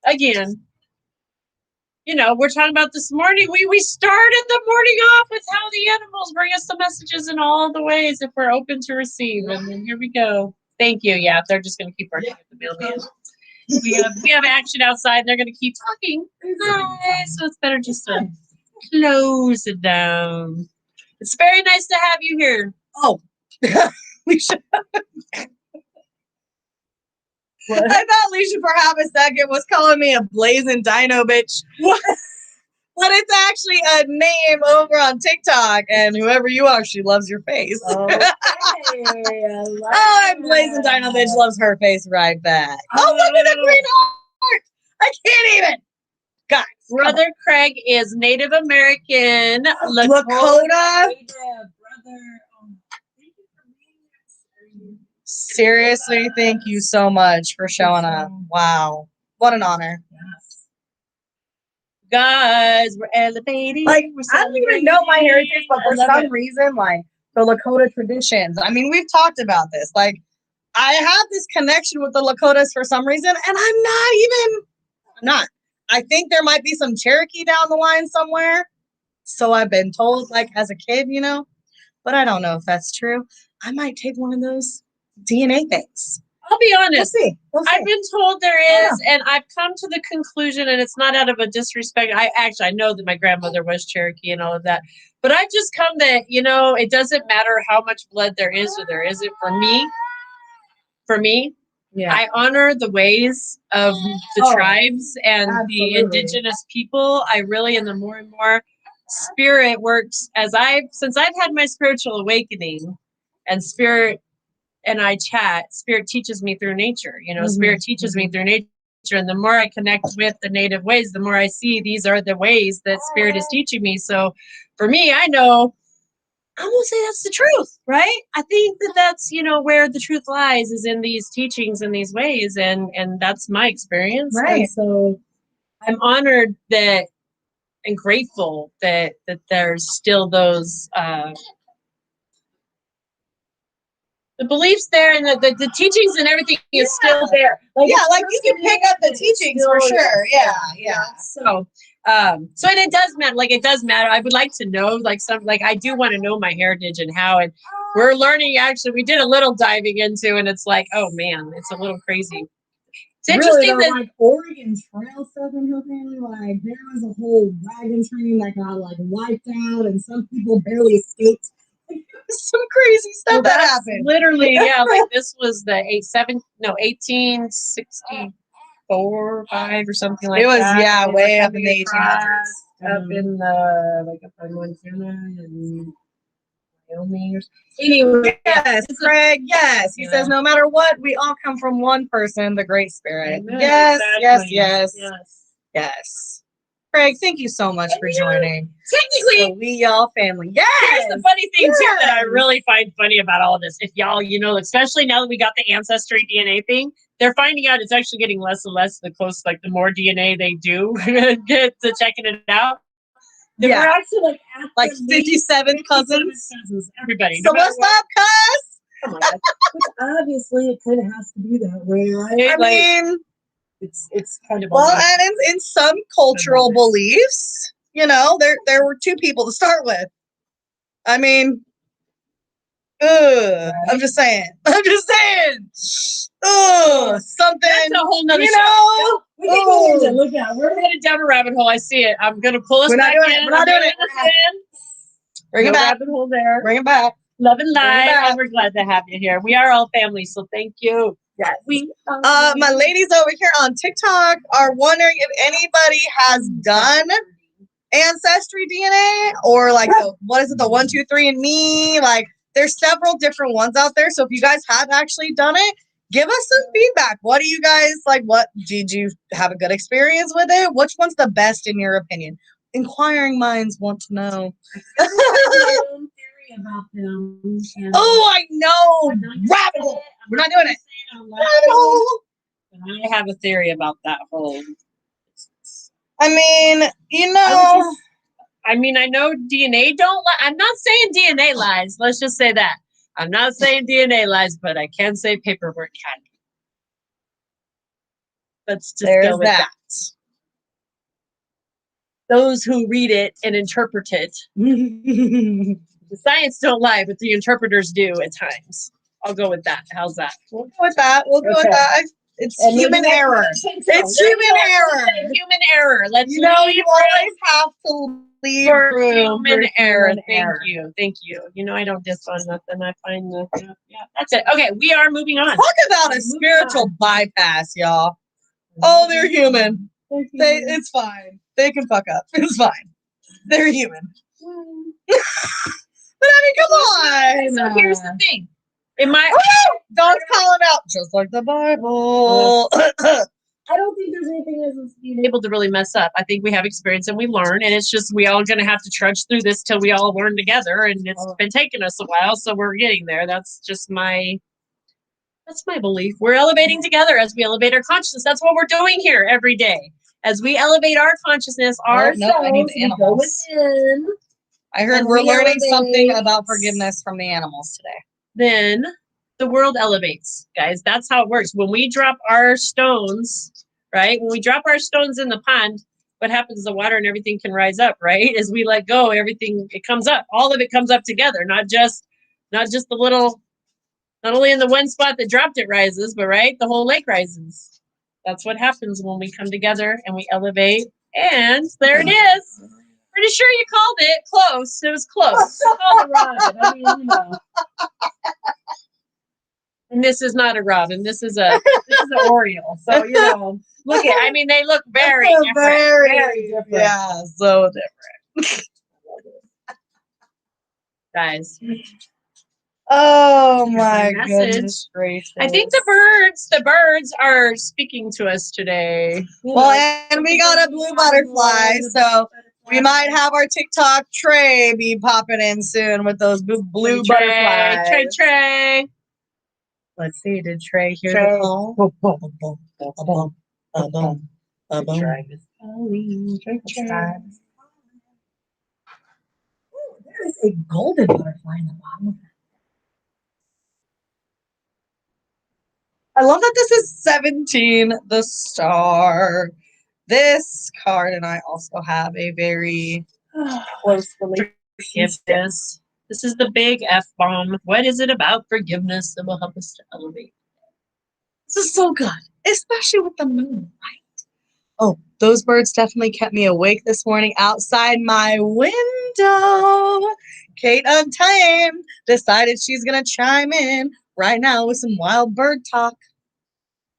again, you know, we're talking about this morning. We started the morning off with how the animals bring us the messages in all the ways if we're open to receive. And then here we go. Thank you. Yeah, they're just going to keep working with the mailman. We have action outside. They're going to keep talking. Hi. So it's better just to close it down. It's very nice to have you here. Oh, we should. What? I thought Leisha for half a second was calling me a blazing dino bitch. What? But it's actually a name over on TikTok, and whoever you are, she loves your face. Okay, I'm Blazing Dino Bitch loves her face right back. Oh, look at the green heart! I can't even. Guys, Brother Craig is Native American. Lakota. Seriously, thank you so much for showing up. Wow. What an honor. Guys, we're elevating. Like, I don't even know my heritage, but for some reason, like, the Lakota traditions. I mean, we've talked about this. Like, I have this connection with the Lakotas for some reason, and I'm not. I think there might be some Cherokee down the line somewhere. So I've been told, like, as a kid, you know, but I don't know if that's true. I might take one of those DNA things. I'll be honest. We'll see. I've been told there is, and I've come to the conclusion, and it's not out of a disrespect. I know that my grandmother was Cherokee and all of that, but I've just come that, you know, it doesn't matter how much blood there is or there isn't. For me, yeah. I honor the ways of the tribes and the indigenous people. I really, and the more and more spirit works since I've had my spiritual awakening, and spirit and I chat, spirit teaches me through nature. You know, spirit teaches me through nature. And the more I connect with the native ways, the more I see these are the ways that spirit is teaching me. So for me, I know I'm going to say that's the truth, right? I think that's, you know, where the truth lies is in these teachings and these ways. And that's my experience. Right. And so I'm honored that and grateful that there's still those, the beliefs there and the teachings and everything is still there. Like, like you can pick up the teachings for sure. Yeah. So, and it does matter. Like, it does matter. I would like to know, I do want to know my heritage and how, and we're learning, actually, we did a little diving into, and it's like, oh man, it's a little crazy. It's interesting really, that like Oregon Trail stuff in her family, like there was a whole wagon train that got like wiped out, and some people barely escaped. Some crazy stuff that happened. Literally, yeah, like this was the 1864, 5 or something like that. It was, way up in the 1800s. Up in the, up in Montana and Wyoming or something. Anyway. Yes, Craig, yes. He says, no matter what, we all come from one person, the Great Spirit. Amen. Yes, Exactly. yes. Craig, thank you so much for joining. Technically, We Y'all family. Yes. Here's the funny thing too that I really find funny about all of this. If y'all, you know, especially now that we got the ancestry DNA thing, they're finding out it's actually getting less and less the more DNA they do get to checking it out. We're actually like 57 cousins. Everybody. So what's up, cuz? Oh my God. Which obviously it kind of has to be that way, right? I mean, it's kind of and in some cultural beliefs, you know, there were two people to start with. I mean, I'm just saying. Something. That's a whole nother show. We're headed down a rabbit hole. I see it. I'm gonna pull us We're back not doing in. it. We're not doing it. Bring it back. Rabbit hole there. Bring it back. Love and Bring it light. back. And we're glad to have you here. We are all family, so thank you. Yes. My ladies over here on TikTok are wondering if anybody has done ancestry DNA or like the 1, 2, 3 and me. Like, there's several different ones out there. So if you guys have actually done it, give us some feedback. What do you guys like? What did you have a good experience with it? Which one's the best in your opinion? Inquiring minds want to know. About them. Oh, I know. Rabbit hole. We're not doing it. Rabbit hole. I have a theory about that whole. I mean, you know. I know DNA don't lie. I'm not saying DNA lies. Let's just say that. I'm not saying DNA lies, but I can say paperwork can. Let's just go with that. Those who read it and interpret it. The science don't lie, but the interpreters do at times. I'll go with that. How's that? We'll go with that. It's human error. It's human error. Human error. Let's you always have to leave room for human error. Thank you. You know, I don't diss on nothing. I find that's it. Okay, we are moving on. Talk about a spiritual bypass, y'all. Oh, they're human. It's fine. They can fuck up. It's fine. They're human. But I mean, come on. So here's the thing. God's calling out just like the Bible. I don't think there's anything as us being able to really mess up. I think we have experience and we learn, and it's just we all gonna have to trudge through this till we all learn together. And it's been taking us a while, so we're getting there. That's my belief. We're elevating together as we elevate our consciousness. That's what we're doing here every day. As we elevate our consciousness, ourselves, I need the we go animals. within. I heard And we're we learning something elevate. about forgiveness from the animals today. Then the world elevates, guys. That's how it works. When we drop our stones, right? When we drop our stones in the pond, what happens? The water and everything can rise up, right? As we let go, everything it comes up. All of it comes up together, not just the little. Not only in the one spot that dropped it rises, but right, the whole lake rises. That's what happens when we come together and we elevate. And there it is. Pretty sure you called it close. It was close. You called it right. I mean, you know. And this is not a robin. This is an oriole. So you know, look at. I mean, they look very different. Very different. Yeah, so different. Guys. Oh my Message. goodness gracious. I think the birds are speaking to us today. Well, and we got a blue butterfly, so we might have our TikTok tray be popping in soon with those blue butterflies. Trey. Let's see, did Trey hear Trey. the call? There is a golden butterfly in the bottom of that. I love that this is 17, the star. This card and I also have a very close relationship. Forgiveness. This is the big F-bomb. What is it about forgiveness that will help us to elevate? This is so good, especially with the moon, right? Oh, those birds definitely kept me awake this morning outside my window. Kate Untamed decided she's going to chime in right now with some wild bird talk.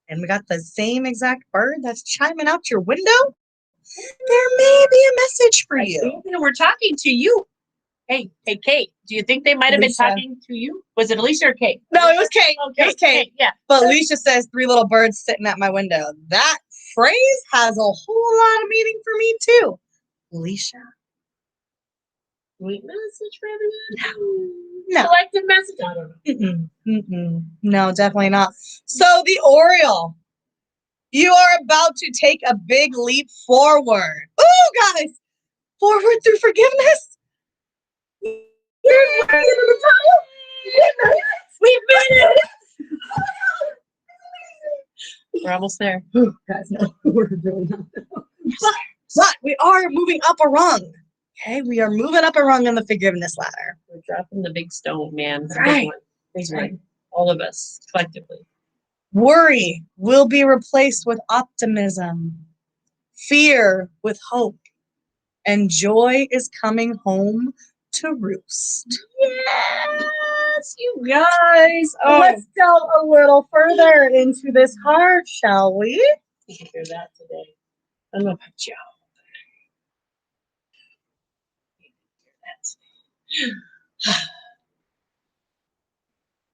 And we got the same exact bird that's chiming out your window. There may be a message for you. I think we're talking to you. Hey, Kate, do you think they might have been Alicia. talking to you? Was it Alicia or Kate? No, it was Kate. Okay, It was Kate. yeah. But Alicia says 3 little birds sitting at my window. That phrase has a whole lot of meaning for me too. Alicia. Sweet message for everyone. No. Collective message. I don't know. No, definitely not. So the Oriole, you are about to take a big leap forward. Ooh, guys, forward through forgiveness. We've made it. We're almost there. Guys, no, we're really not. But we are moving up a rung. Okay, we are moving up a rung on the forgiveness ladder. We're dropping the big stone, man. The Right. big one. Big one. All of us collectively. Worry will be replaced with optimism. Fear with hope. And joy is coming home to roost. Yes, you guys. Oh, Let's delve a little further into this card, shall we? we can hear that today. I don't know about you.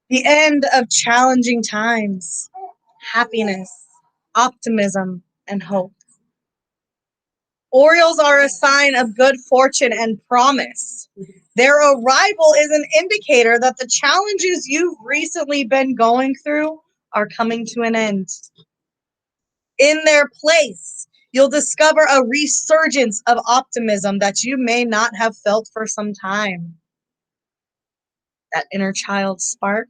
The end of challenging times, happiness, optimism, and hope. Orioles are a sign of good fortune and promise. Their arrival is an indicator that the challenges you've recently been going through are coming to an end. In their place, you'll discover a resurgence of optimism that you may not have felt for some time. That inner child spark.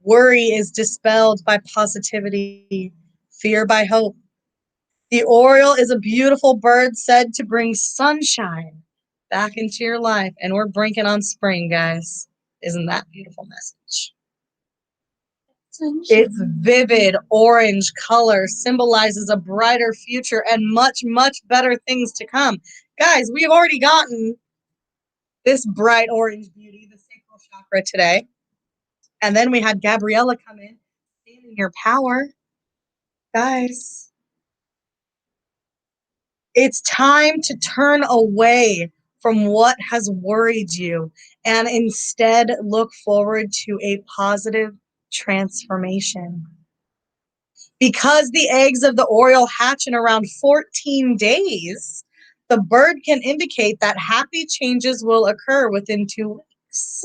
Worry is dispelled by positivity, fear by hope. The Oriole is a beautiful bird said to bring sunshine back into your life. And we're brinking on spring, guys. Isn't that a beautiful message? Its vivid orange color symbolizes a brighter future and much, much better things to come. Guys, we've already gotten this bright orange beauty, the sacral chakra today. And then we had Gabriella come in, stand in your power. Guys, It's time to turn away from what has worried you and instead look forward to a positive transformation. Because the eggs of the Oriole hatch in around 14 days, the bird can indicate that happy changes will occur within 2 weeks.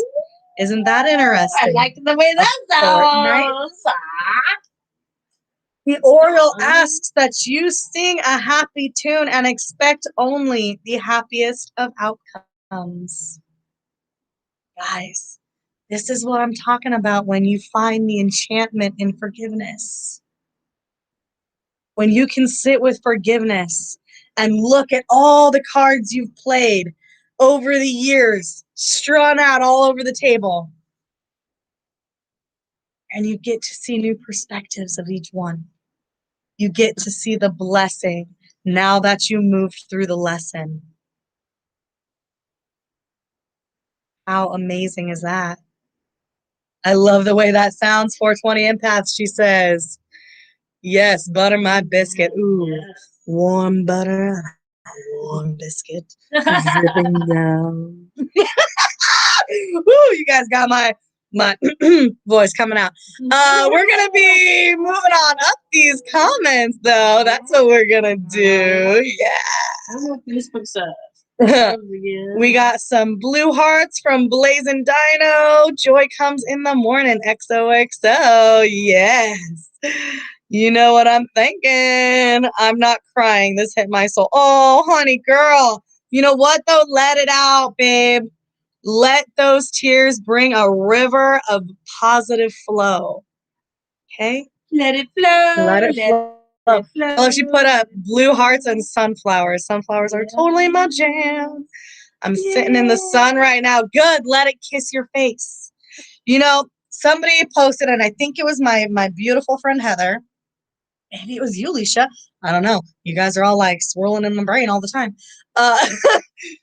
Isn't that interesting? I like the way that sounds. The Oriole asks that you sing a happy tune and expect only the happiest of outcomes. Guys, this is what I'm talking about when you find the enchantment in forgiveness. When you can sit with forgiveness and look at all the cards you've played over the years, strewn out all over the table, and you get to see new perspectives of each one. You get to see the blessing now that you moved through the lesson. How amazing is that? I love the way that sounds. 420 empaths, she says. Yes, butter my biscuit. Ooh, warm butter, warm biscuit dripping down. Woo, you guys got my voice coming out. We're gonna be moving on up these comments though. That's what we're gonna do. Yeah. Facebook says. We got some blue hearts from Blazing Dino. Joy comes in the morning. XOXO. Yes. You know what I'm thinking. I'm not crying. This hit my soul. Oh, honey girl. You know what though? Let it out, babe. Let those tears bring a river of positive flow. Okay? Let it flow. Let it flow. I love she put up blue hearts and sunflowers. Sunflowers are totally my jam. I'm sitting in the sun right now. Good. Let it kiss your face. You know, somebody posted, and I think it was my beautiful friend Heather. Maybe it was you, Leisha. I don't know. You guys are all like swirling in my brain all the time.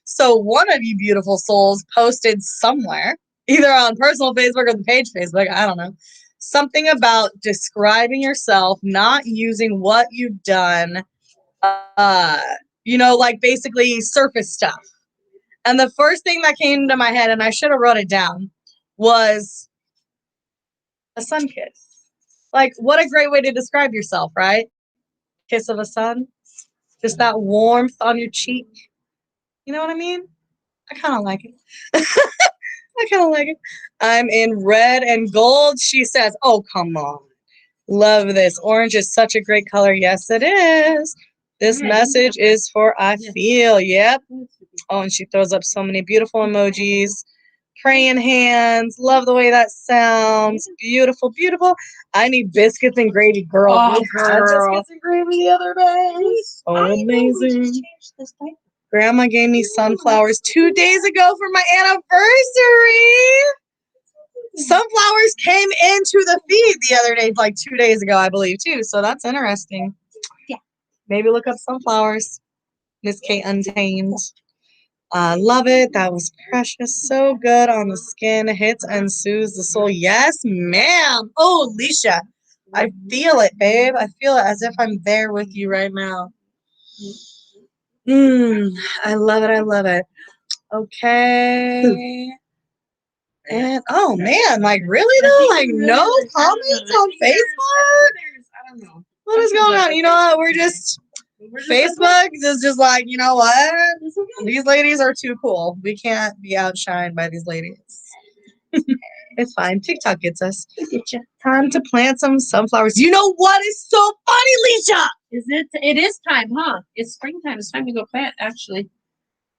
So one of you beautiful souls posted somewhere, either on personal Facebook or the page Facebook, I don't know, something about describing yourself, not using what you've done, like basically surface stuff. And the first thing that came to my head, and I should have wrote it down, was a sun kiss. Like, what a great way to describe yourself, right? Kiss of a sun. Just that warmth on your cheek. You know what I mean? I kind of like it. I kind of like it. I'm in red and gold, she says. Oh, come on. Love this. Orange is such a great color. Yes, it is. This message is for I feel. Yep. Oh, and she throws up so many beautiful emojis. Praying hands. Love the way that sounds. Beautiful, beautiful. I need biscuits and gravy, girl. Oh, We had biscuits and gravy the other day. So amazing. Grandma gave me sunflowers 2 days ago for my anniversary. Sunflowers came into the feed the other day, like 2 days ago, I believe, too. So that's interesting. Yeah. Maybe look up sunflowers. Miss Kate Untamed. Love it. That was precious. So good on the skin. Hits and soothes the soul. Yes, ma'am. Oh, Leisha. I feel it, babe. I feel it as if I'm there with you right now. I love it. I love it. Okay. And oh man, like really though? Like no comments on Facebook? I don't know. What is going on? You know what? We're just Facebook is just like, you know what? These ladies are too cool. We can't be outshined by these ladies. It's fine. TikTok gets us. Time to plant some sunflowers. You know what is so funny, Leisha? Is it? It is time, huh? It's springtime. It's time to go plant, actually.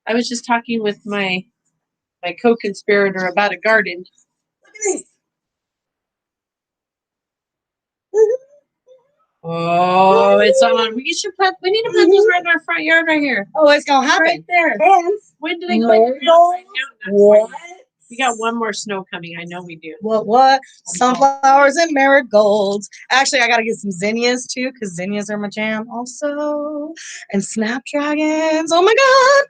I was just talking with my co-conspirator about a garden. Look at this. Oh, it's on. We need to plant those right in our front yard right here. Oh, it's gonna happen. Right there. And When do they go into marigolds? What? We got one more snow coming. I know we do. What? Sunflowers and marigolds. Actually, I gotta get some zinnias too, because zinnias are my jam also. And snapdragons. Oh my god.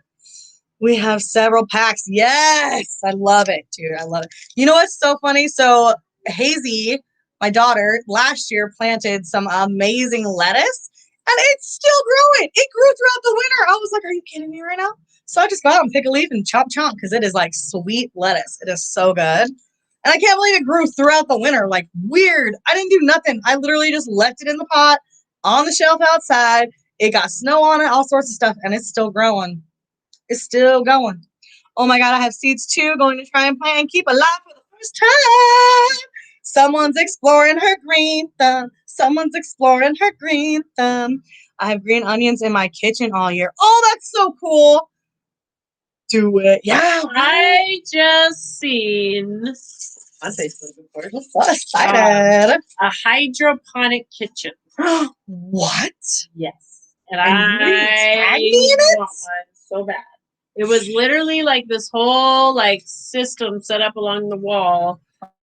We have several packs. Yes. I love it, dude. I love it. You know what's so funny? So Hazy, my daughter, last year planted some amazing lettuce. And it's still growing. It grew throughout the winter like, are you kidding me right now? So I just go out and pick a leaf and chomp because it is like sweet lettuce. It is so good. And I can't believe it grew throughout the winter. Like, weird. I didn't do nothing. I literally just left it in the pot on the shelf outside. It got snow on it, all sorts of stuff, and it's still growing. It's still going. Oh my God, I have seeds too. Going to try and plant and keep alive for the first time. Someone's exploring her green thumb. Someone's exploring her green thumb. I have green onions in my kitchen all year. Oh, that's so cool. Do it. Yeah. I just seen On Facebook, of course. I'm so excited. a hydroponic kitchen. What? Yes. And you didn't tag me in it? want one so bad. It was literally like this whole like system set up along the wall.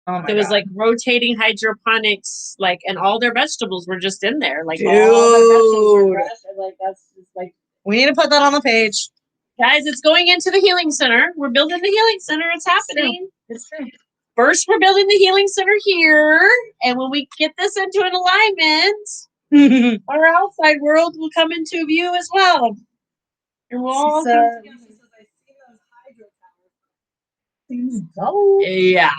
Oh my It was God. like rotating hydroponics, like, and all their vegetables were just in there. Like, Dude. all their vegetables were fresh. And, like, that's just like, We need to put that on the page. guys, it's going into the healing center. We're building the healing center. It's happening. It's true. First, we're building the healing center here. And when we get this into an alignment, our outside world will come into view as well. And we'll all She come said- together. Go. Yeah.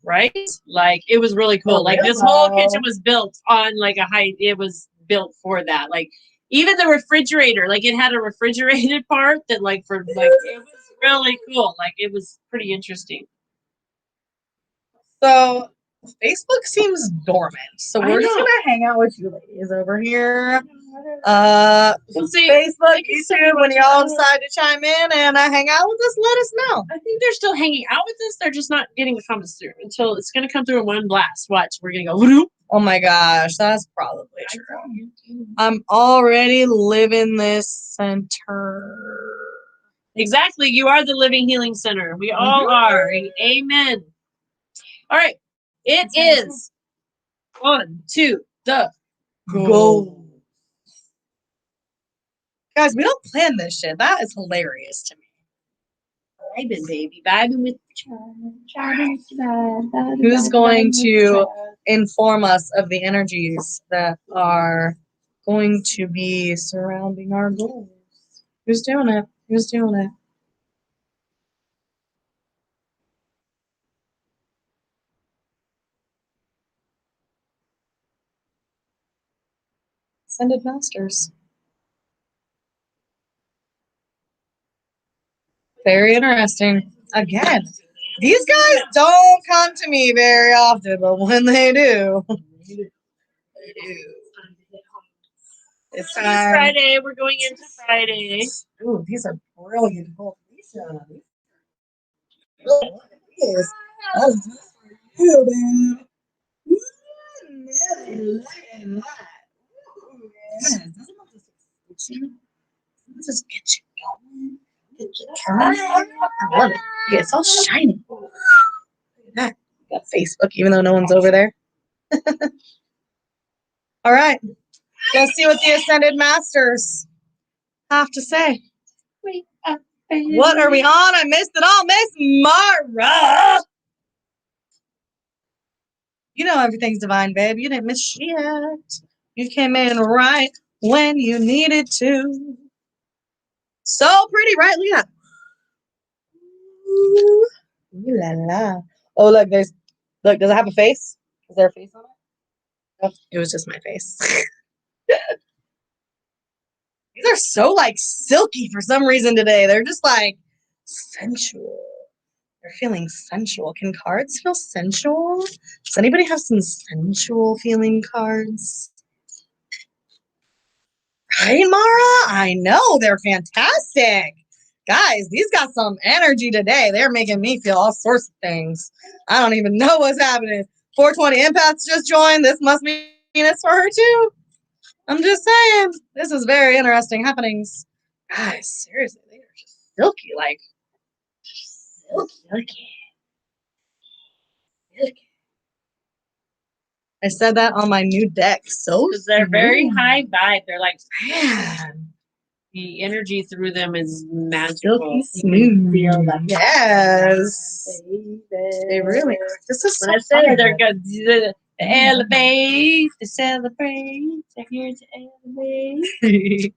Right? Like, it was really cool. For Like, real, this whole though. kitchen was built on like a height. It was built for that. Like, even the refrigerator, like, it had a refrigerated part that, like, for like, it was really cool. Like, it was pretty interesting. So Facebook seems dormant. So I we're just know. gonna hang out with you ladies over here. We'll see. Facebook, Thank you so YouTube, when much. y'all decide to chime in and hang out with us, let us know. I think they're still hanging out with us. They're just not getting the comments through until it's going to come through in one blast. Watch. We're going to go. Whoop. Oh my gosh, that's probably true. I'm already living this center. Exactly. You are the living healing center. We all are. Amen. All right. It is on to the Go. Guys, we don't plan this shit. That is hilarious to me. vibing, baby. Vibing with the child. Who's going to inform us of the energies that are going to be surrounding our goals? Who's doing it? Who's doing it? Ascended Masters. Very interesting. Again, these guys don't come to me very often, but when they do, they do. It's It's time. Friday. We're going into Friday. Ooh, these are brilliant. Holy Lisa. Yes. That's just for you, man. Yes. Doesn't it just get you going? Get you turning. I love it. Yeah, it's all shiny. Look at that. Got Facebook, even though no one's over there. All right. Let's see what the Ascended Masters have to say. What are we on? I missed it all. Miss Mara. You know everything's divine, babe. You didn't miss shit. You came in right when you needed to. So pretty, right? Look at that. Ooh, ooh la la. Oh, look, does it have a face? Is there a face on it? Oh, it was just my face. These are so like silky for some reason today. They're just like sensual. They're feeling sensual. Can cards feel sensual? Does anybody have some sensual feeling cards? Right, Mara? I know. They're fantastic. Guys, these got some energy today. They're making me feel all sorts of things. I don't even know what's happening. 420 empaths just joined. This must mean it's for her too. I'm just saying. This is very interesting happenings. Guys, seriously, they are just silky. Like, silky. I said that on my new deck. So Because they're very smooth. high vibe. They're like, Man, the energy through them is magical. silky smooth. Feel that. Yes, they really are. This is When I so say fun. they're good, to elevate, to celebrate, they're here to elevate.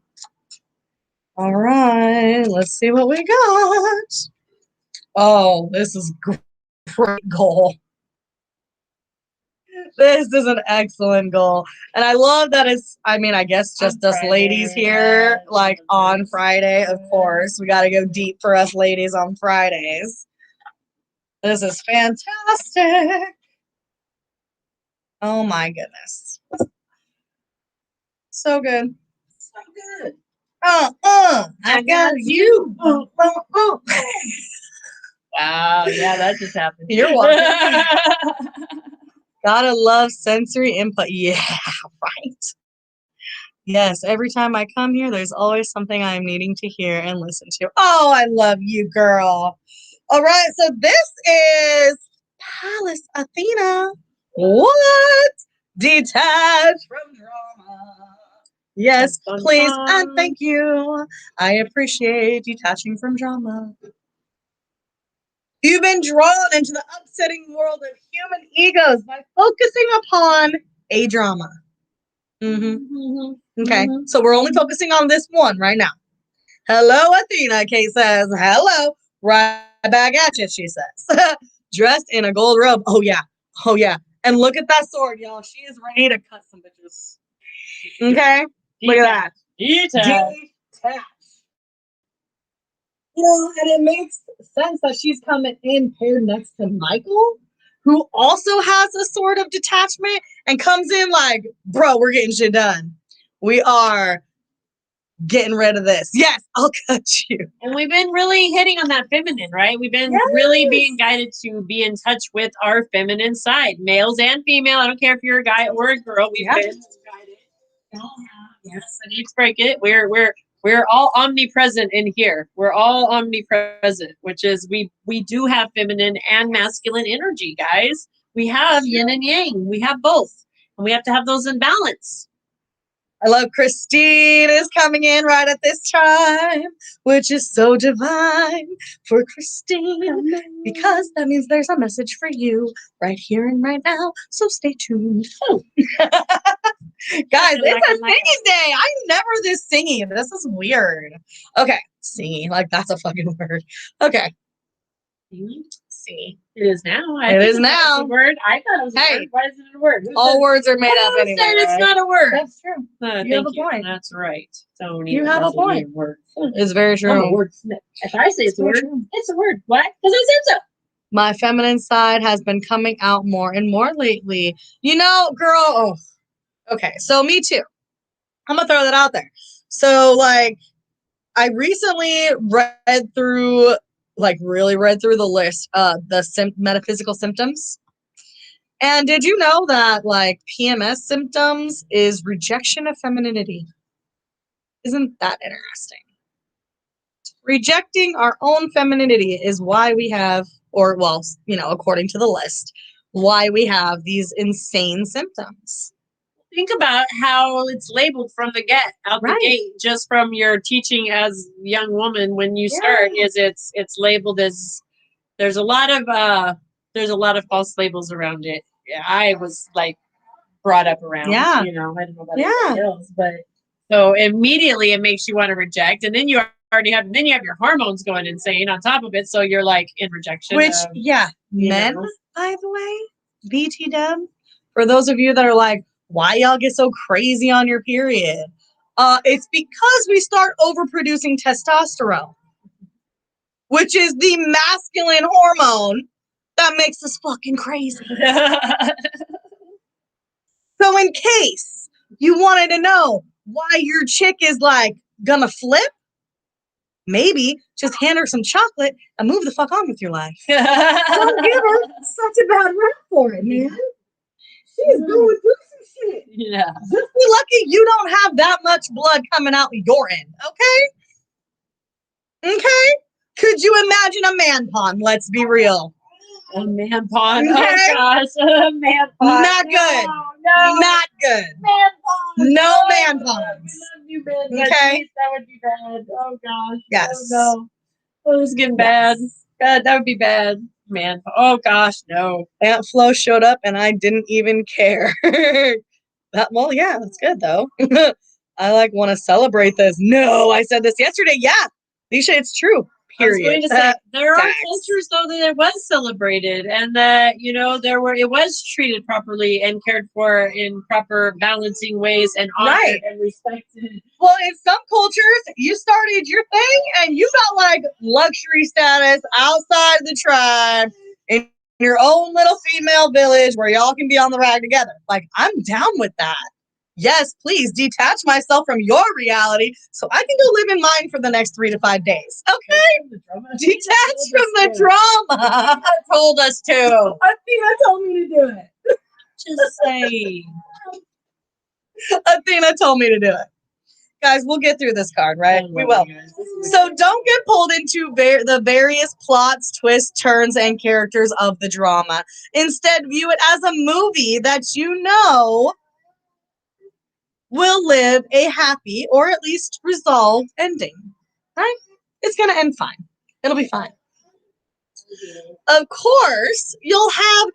All right. right, let's see what we got. Oh, this is great goal. This is an excellent goal. And I love that it's, I mean, I guess just us ladies here, like on Friday, of course. We got to go deep for us ladies on Fridays. This is fantastic. Oh my goodness. So good. So good. I got you. Wow, yeah, that just happened. You're welcome. Gotta love sensory input. Yeah, right. Yes, every time I come here, there's always something I'm needing to hear and listen to. Oh, I love you, girl. All right, so this is Palace Athena. What? Detached from drama. Yes, Dun, dun, please, dun. and thank you. I appreciate detaching from drama. You've been drawn into the upsetting world of human egos by focusing upon a drama. Okay, so we're only focusing on this one right now. Hello, Athena, Kate says. Hello. Right back at you, she says. Dressed in a gold robe. Oh, yeah. Oh, yeah. And look at that sword, y'all. She is ready to cut some bitches. Okay? Look at that. Detached. Detached. You know, and it makes sense that she's coming in paired next to Michael, who also has a sort of detachment and comes in like, bro, we're getting shit done. We are getting rid of this. Yes, I'll cut you. And we've been really hitting on that feminine, right? We've been really being guided to be in touch with our feminine side, males and female. I don't care if you're a guy or a girl. We've been guided. Yes, I need to break it. We're all omnipresent in here. We're all omnipresent, which is we do have feminine and masculine energy, guys. We have yin and yang. We have both. And we have to have those in balance. I love Christine is coming in right at this time, which is so divine for Christine, because that means there's a message for you right here and right now. So stay tuned. Guys, it's a singing day. I'm never this singy. This is weird. Okay, singing, like that's a fucking word. Okay. See, it is now. It is now. A word. I thought it was a Hey, word. Why is it a word? All words are made up Who anyway. said it's Right? not a word? That's true. Thank You have a point. That's right. Don't You even have a bother me point. with words. It's very I'm a true. wordsmith. If I say it's a very word, true. it's a word. What? Because I said so. My feminine side has been coming out more and more lately. You know, girl. Oh, okay. So me too. I'm gonna throw that out there. So like, I recently really read through the list, the metaphysical symptoms. And did you know that like PMS symptoms is rejection of femininity? Isn't that interesting? Rejecting our own femininity is why we have, or well, you know, according to the list, why we have these insane symptoms. Think about how it's labeled from the Right. gate, just from your teaching as a young woman when you start. Is it's labeled as there's a lot of false labels around it. Yeah, I was like brought up around. Yeah. You know, I don't know about anybody else, but so immediately it makes you want to reject, and then you have your hormones going insane on top of it, so you're like in rejection. Which you men, know. by the way, BT dub. For those of you that are like, why y'all get so crazy on your period? It's because we start overproducing testosterone, which is the masculine hormone that makes us fucking crazy. So in case you wanted to know why your chick is like gonna flip, maybe just hand her some chocolate and move the fuck on with your life. Don't give her such a bad rap for it, man. She's going through some shit. Yeah. Just be lucky you don't have that much blood coming out your end, okay? Okay? Could you imagine a man pond? Let's be real. A man pond. Okay. Oh gosh, a man pond. Not good. No. Not good. Man pond. No Oh, man we ponds. love you, man. Okay. Geez, that would be bad. Oh gosh. Yes. Oh no. Oh, it's getting bad. God, that would be bad. Man. Oh gosh, no. Aunt Flo showed up and I didn't even care. Well, yeah, that's good though. I like want to celebrate this. No, I said this yesterday. Yeah, Alicia, it's true. I was Period. going to say there are Facts. cultures though that it was celebrated and that it was treated properly and cared for in proper balancing ways and honored Right. and respected. Well, in some cultures, you started your thing and you got like luxury status outside the tribe in your own little female village where y'all can be on the rag together. Like, I'm down with that. Yes, please detach myself from your reality so I can go live in mine for the next 3 to 5 days. Okay? Detach from the drama. I told us to. Athena told me to do it. Just say. Athena told me to do it. Guys, we'll get through this card, right? We will. So don't get pulled into the various plots, twists, turns, and characters of the drama. Instead, view it as a movie that you know will live a happy or at least resolved ending. Right? It's going to end fine. It'll be fine. Of course, you'll have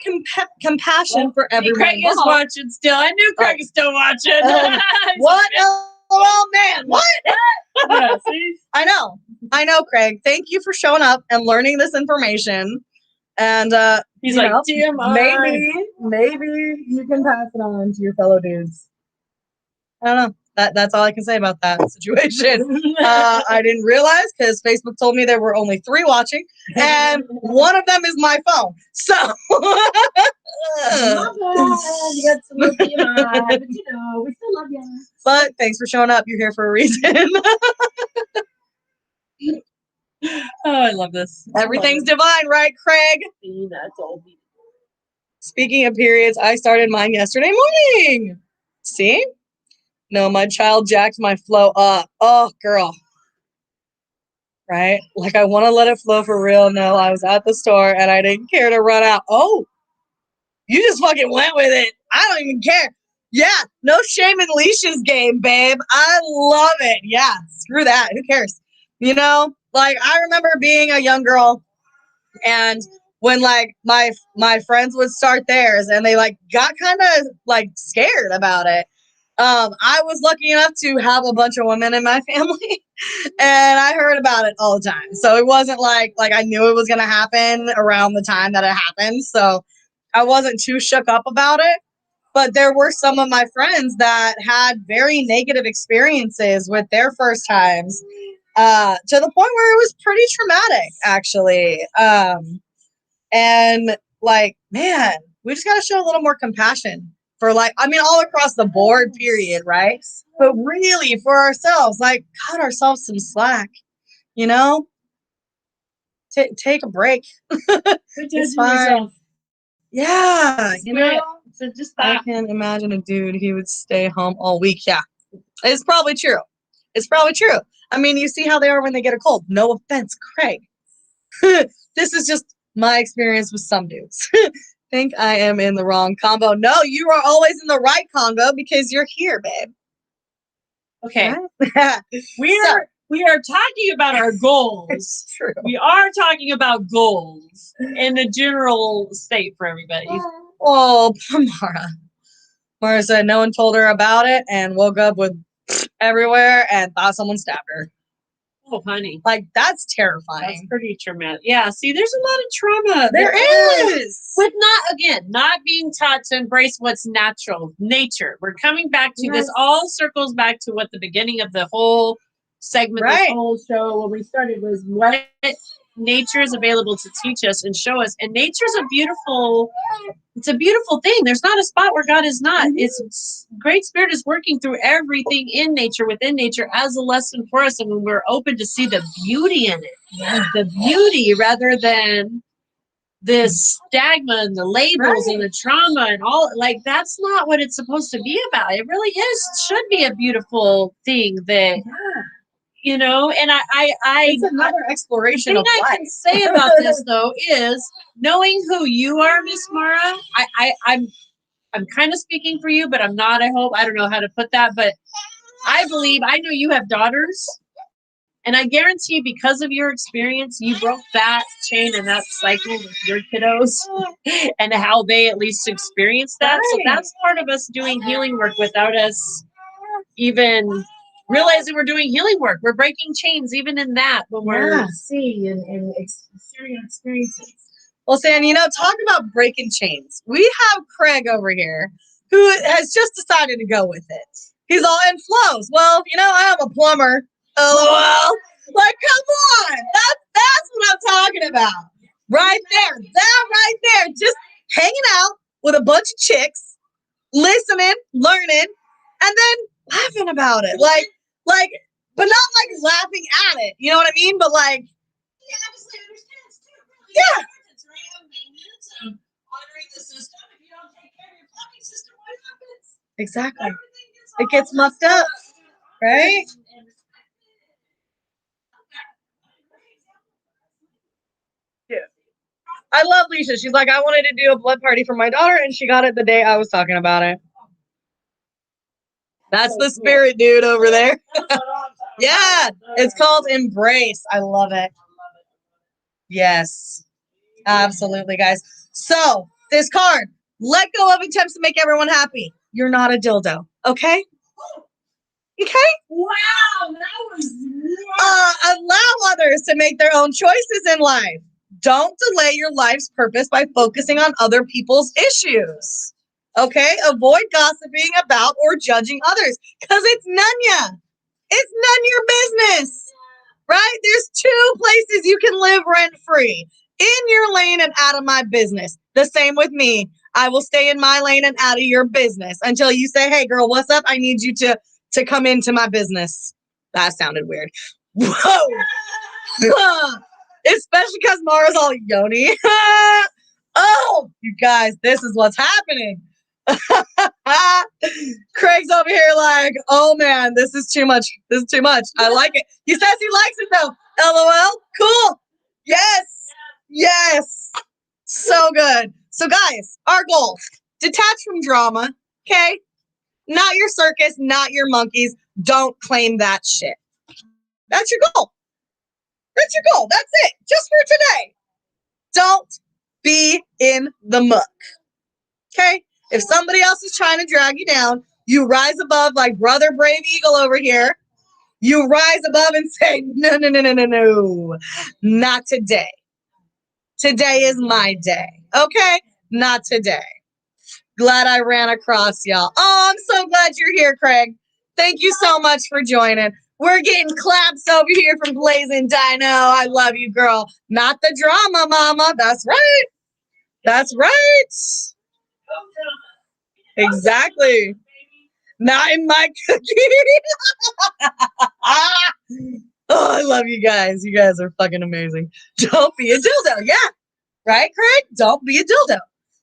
compassion for everyone Craig is involved. watching still. I knew Craig is still watching. What? Oh, man. What? Yeah, see? I know, Craig. Thank you for showing up and learning this information. And He's you like, know, TMI. Maybe you can pass it on to your fellow dudes. I don't know. That's all I can say about that situation. I didn't realize because Facebook told me there were only 3 watching, and one of them is my phone. So, My bad. You got some little TMI, but we still love you. but thanks for showing up. You're here for a reason. Oh, I love this. Everything's divine, right, Craig? That's all. Speaking of periods, I started mine yesterday morning. See? No, my child jacked my flow up. Oh, girl. Right? Like, I want to let it flow for real. No, I was at the store and I didn't care to run out. Oh, you just fucking went with it. I don't even care. Yeah, no shame in leashes game, babe. I love it. Yeah, screw that. Who cares? You know, like, I remember being a young girl and when like my friends would start theirs and they like got kind of like scared about it. I was lucky enough to have a bunch of women in my family and I heard about it all the time. So it wasn't like I knew it was going to happen around the time that it happened. So I wasn't too shook up about it. But there were some of my friends that had very negative experiences with their first times to the point where it was pretty traumatic, actually. And like, man, we just got to show a little more compassion for all across the board, period, right? But really for ourselves, like, cut ourselves some slack, you know? Take a break. It's fine. Yeah, you know? So just I that. can imagine a dude, he would stay home all week. Yeah, it's probably true. It's probably true. I mean, you see how they are when they get a cold. No offense, Craig. This is just my experience with some dudes. Think I am in the wrong combo. No, you are always in the right combo because you're here, babe. Okay. Right? We are talking about our goals. True. We are talking about goals in the general state for everybody. Oh, poor Mara. Mara said no one told her about it and woke up with everywhere and thought someone stabbed her. Oh, honey. Like, that's terrifying. That's pretty traumatic. Yeah, see, there's a lot of trauma. There is. With not being taught to embrace what's natural, nature. We're coming back to this, all circles back to what the beginning of the whole segment, this whole show, when we started, was what nature is available to teach us and show us. And nature's a beautiful thing. There's not a spot where God is not. It's Great Spirit is working through everything in nature, within nature, as a lesson for us. And when we're open to see the beauty in it, the beauty rather than this stigma and the labels and the trauma and all, like, that's not what it's supposed to be about. It really should be a beautiful thing that, and it's another exploration of life. I can say about this though is knowing who you are, Miss Mara. I'm kind of speaking for you, but I'm not. I don't know how to put that, but I know you have daughters, and I guarantee because of your experience, you broke that chain and that cycle with your kiddos and how they at least experienced that. So that's part of us doing healing work without us even realizing we're doing healing work. We're breaking chains even in that when we're seeing and sharing experiences. Well, Sam, talk about breaking chains. We have Craig over here who has just decided to go with it. He's all in flows. Well, I am a plumber. LOL. Like, come on. That's what I'm talking about. Right there. That right there. Just hanging out with a bunch of chicks, listening, learning, and then laughing about it. Like, but not like laughing at it. You know what I mean? But like, yeah, obviously understands too. Really yeah. Right? Maintenance and monitoring the system. If you don't take care of your plumbing system, what happens? Exactly. It gets mucked up, right? Yeah. I love Lisa. She's like, I wanted to do a blood party for my daughter, and she got it the day I was talking about it. That's the spirit, dude, over there. Yeah, it's called Embrace. I love it. Yes, absolutely, guys. So, this card, let go of attempts to make everyone happy. You're not a dildo, okay? Okay? Wow, that was allow others to make their own choices in life. Don't delay your life's purpose by focusing on other people's issues. Okay? Avoid gossiping about or judging others because it's none your business. Right? There's two places you can live rent free. In your lane and out of my business. The same with me. I will stay in my lane and out of your business until you say, hey, girl, what's up? I need you to come into my business. That sounded weird. Whoa. Especially because Mara's all yoni. Oh, you guys, this is what's happening. Craig's over here like, oh man, this is too much. This is too much. I like it. He says he likes it though. LOL. Cool. Yes. So good. So guys, our goal, detach from drama. Okay. Not your circus, not your monkeys. Don't claim that shit. That's your goal. That's your goal. That's it. Just for today. Don't be in the muck. Okay? If somebody else is trying to drag you down, you rise above like Brother Brave Eagle over here. You rise above and say, no, no, no, no, no, no. Not today. Today is my day. Okay? Not today. Glad I ran across y'all. Oh, I'm so glad you're here, Craig. Thank you so much for joining. We're getting claps over here from Blazing Dino. I love you, girl. Not the drama, mama. That's right. That's right. Exactly. Not in my cookie. Oh, I love you guys. You guys are fucking amazing. Don't be a dildo. Yeah. Right, Craig? Don't be a dildo.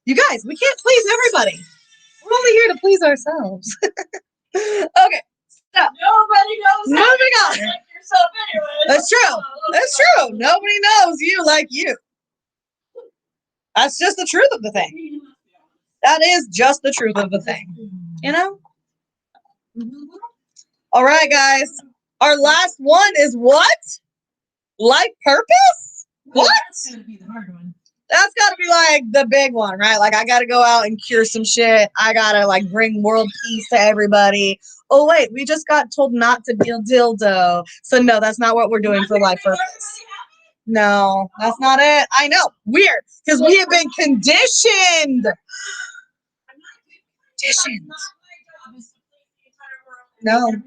You guys, we can't please everybody. We're only here to please ourselves. Okay. So, nobody knows. Moving on. Like yourself anyway. That's true. That's true. Nobody knows you like you. That's just the truth of the thing. That is just the truth of the thing. You know? All right, guys. Our last one is what? Life purpose? What? That's gonna be the hard one. That's got to be like the big one, right? Like, I got to go out and cure some shit. I got to like bring world peace to everybody. Oh, wait, we just got told not to be a dildo. So, no, that's not what we're doing for life purpose. No, that's not it. I know. Weird. Because we have been conditioned. Conditioned. No.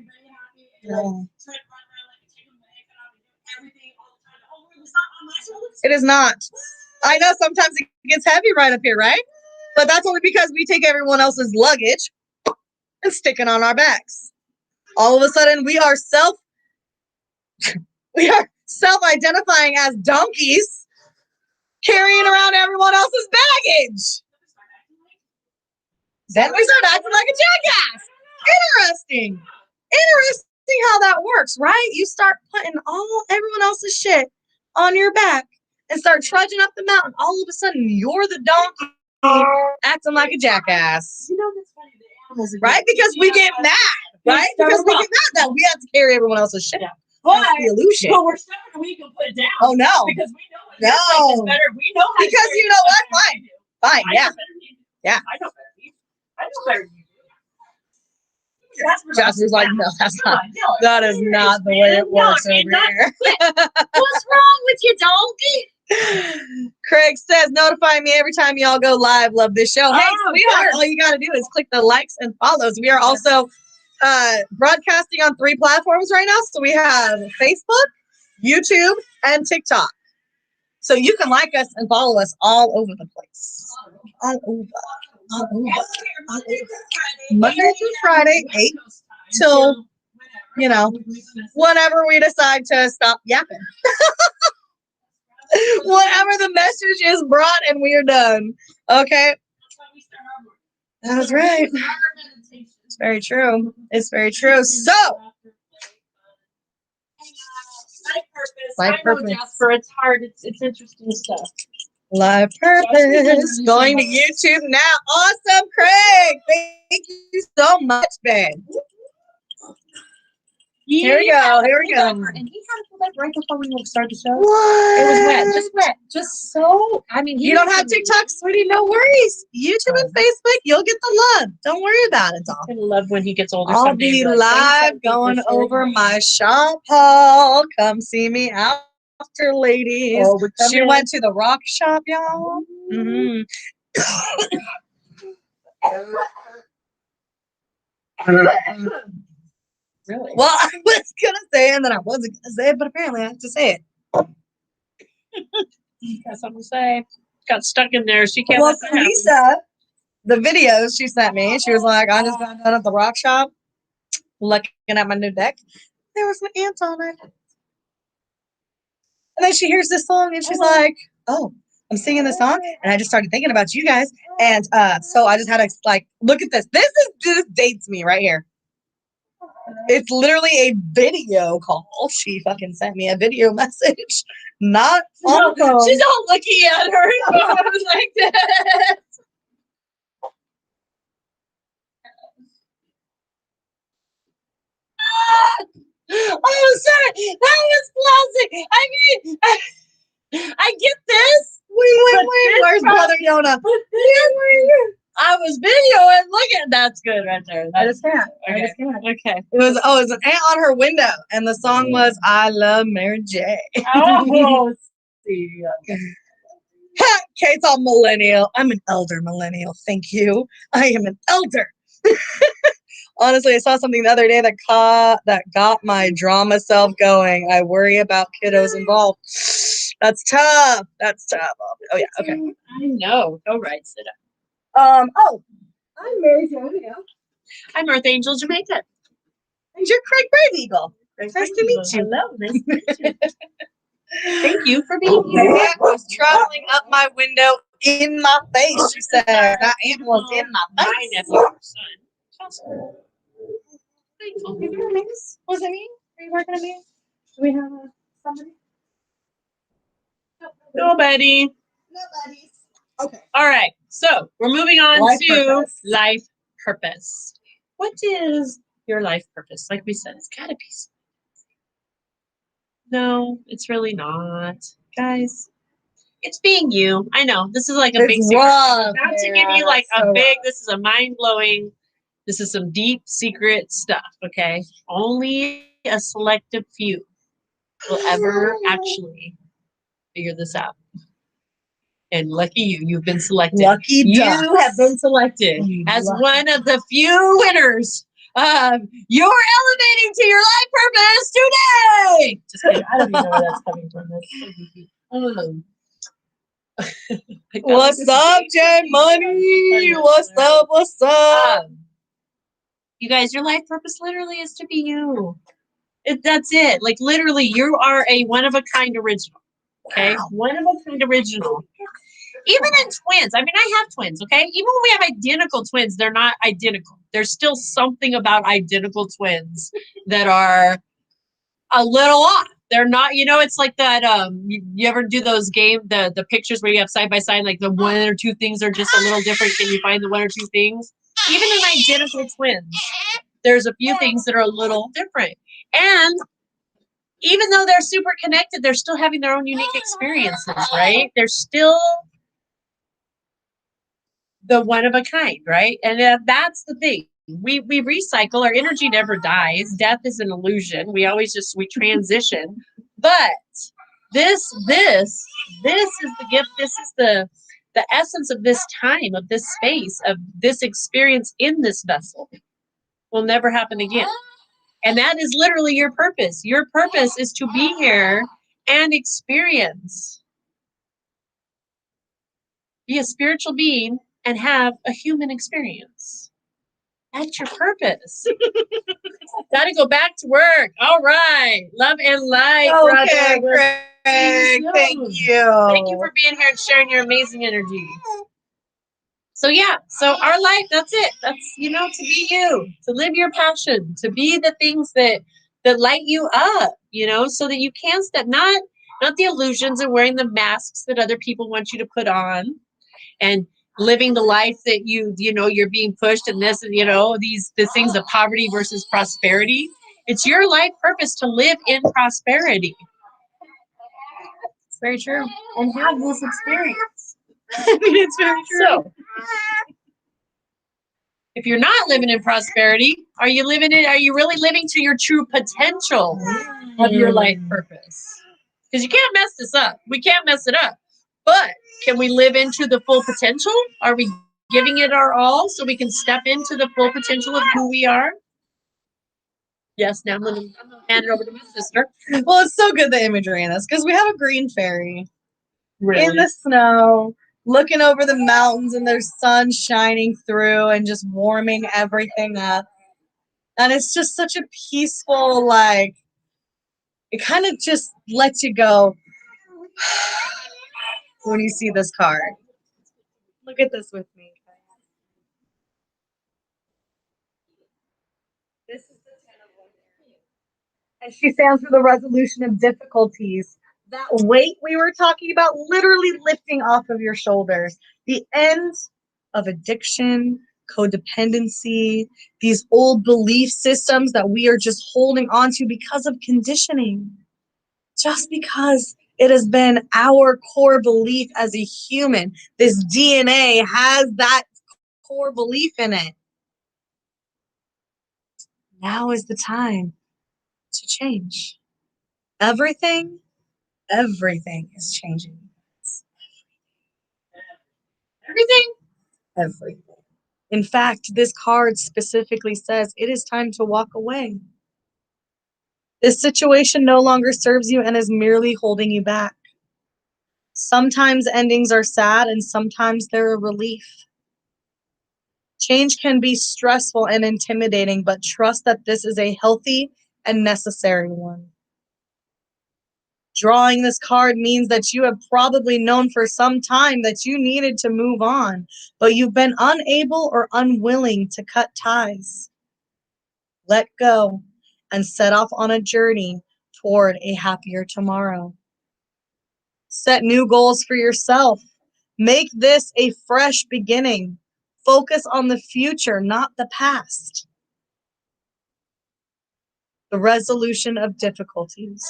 No. It is not. I know sometimes it gets heavy right up here, right? But that's only because we take everyone else's luggage and stick it on our backs. All of a sudden, we are self-identifying as donkeys, carrying around everyone else's baggage. Then we start acting like a jackass. Interesting. Interesting how that works, right? You start putting everyone else's shit on your back and start trudging up the mountain. All of a sudden, you're the donkey acting like a jackass. You know that's funny. The animals, right? Because we get mad, right? Because we get mad that we have to carry everyone else's shit. Yeah. That's the illusion. But we're stubborn and we can put it down. Oh no. Because we know it. Like is better. We know how because you know what? Fine. Yeah. I know better than you. I know better than you. Jasper's like, no, that's not. That is not the way it No, works over here. What's wrong with you, donkey? Craig says, notify me every time y'all go live. Love this show. Hey, Oh, sweetheart, good. all you got to do is click the likes and follows. We are also broadcasting on 3 platforms right now. So we have Facebook, YouTube, and TikTok. So you can like us and follow us all over the place. All over. All over. All over. Monday through Friday, 8 till, whenever we decide to stop yapping. Whatever the message is brought and we are done. Okay? That's right. It's very true. It's very true. So, Life purpose. I know, Jasper, it's hard. It's interesting stuff. life purpose. Going to YouTube now. Awesome, Craig. Thank you so much, babe. Here we go. Here we go. And he had to like right before we start the show. What? It was wet. Just so. I mean, You don't have TikTok, sweetie? No worries. YouTube and Facebook, you'll get the love. Don't worry about it, doll. I love when he gets older. I'll someday, be like, live going over my shop haul. Come see me after, ladies. Oh, She went to the rock shop, y'all. Mm-hmm. Really? Well, I was going to say it, and then I wasn't going to say it, but apparently I have to say it. Got something to say. Got stuck in there. She can't. Well, so Lisa, the videos she sent me, she was like, I just got done at the rock shop looking at my new deck. There was an ant on it. And then she hears this song and she's like, oh, I'm singing this song. And I just started thinking about you guys. And so I just had to look at this. This dates me right here. It's literally a video call. She fucking sent me a video message. Not on the phone. She's all looking at her phone like that. Oh, sorry. That was classic. I mean, I get this. Wait. Where's Brother Yona? I was videoing. Look at that's good right there. I just can't. Okay. It was an ant on her window, and the song was "I Love Mary J." Oh, see. Kate's all millennial. I'm an elder millennial. Thank you. I am an elder. Honestly, I saw something the other day that got my drama self going. I worry about kiddos involved. That's tough. Oh yeah. Okay. I know. Go right. Sit up. Oh, I'm Mary Jo. I'm Earth Angel Jamaica. And you're Craig Brave Eagle. Nice to meet you. Hello. Nice to meet you. Thank you for being here. That was traveling up my window in my face, she said. That ant was in my face. My nephew, son. Was it me? Are you working on me? Do we have somebody? Nobody. Nobody. Okay. All right. So we're moving on Life to purpose. life purpose. What is your life purpose? Like we said, it's gotta be. No, it's really not, guys. It's being you. I know this is like a big secret. I'm about to give you like a big. This is a mind blowing. This is some deep secret stuff. Okay, only a selective few will ever actually figure this out. And lucky you, you've been selected. Lucky you ducks. have been selected as one of the few winners. You're elevating to your life purpose today. Just kidding. I don't even know where that's coming from. What's up, J Money? What's up? You guys, your life purpose literally is to be you. That's it. Like literally, you are a one of a kind original. Okay, wow. One of a kind original. Even in twins. I mean, I have twins. Okay, even when we have identical twins, they're not identical. There's still something about identical twins that are a little off. They're not, it's like that, you ever do those the pictures where you have side by side, like the one or two things are just a little different. Can you find the one or two things? Even in identical twins, there's a few things that are a little different. And even though they're super connected, they're still having their own unique experiences, right? They're still the one of a kind, right? And that's the thing. We recycle. Our energy never dies. Death is an illusion. We transition. But this is the gift. This is the essence of this time, of this space, of this experience in this vessel. Will never happen again. And that is literally your purpose. Your purpose is to be here and experience, be a spiritual being and have a human experience. That's your purpose. Got to go back to work. All right. Love and light. Okay, brother. Greg. Thank you. Thank you for being here and sharing your amazing energy. So yeah, so our life, that's it. That's, to be you, to live your passion, to be the things that light you up, so that you can step, not the illusions of wearing the masks that other people want you to put on, and living the life that you're being pushed, and this, these things of poverty versus prosperity. It's your life purpose to live in prosperity. It's very true. And have this experience. I mean, it's very true. So, if you're not living in prosperity, are you really living to your true potential of your life purpose? Because you can't mess this up. We can't mess it up. But can we live into the full potential? Are we giving it our all so we can step into the full potential of who we are? Yes, now I'm going to hand it over to my sister. Well, it's so good, the imagery in this, because we have a green fairy Really? in the snow, looking over the mountains, and there's sun shining through and just warming everything up. And it's just such a peaceful, it kind of just lets you go when you see this card. Look at this with me. This is the Ten of Wands. And she stands for the resolution of difficulties. That weight we were talking about, literally lifting off of your shoulders. The end of addiction, codependency, these old belief systems that we are just holding on to because of conditioning. Just because it has been our core belief as a human. This DNA has that core belief in it. Now is the time to change. Everything is changing. Everything? Everything. In fact, this card specifically says it is time to walk away. This situation no longer serves you and is merely holding you back. Sometimes endings are sad and sometimes they're a relief. Change can be stressful and intimidating, but trust that this is a healthy and necessary one. Drawing this card means that you have probably known for some time that you needed to move on, but you've been unable or unwilling to cut ties. Let go and set off on a journey toward a happier tomorrow. Set new goals for yourself. Make this a fresh beginning. Focus on the future, not the past. The resolution of difficulties.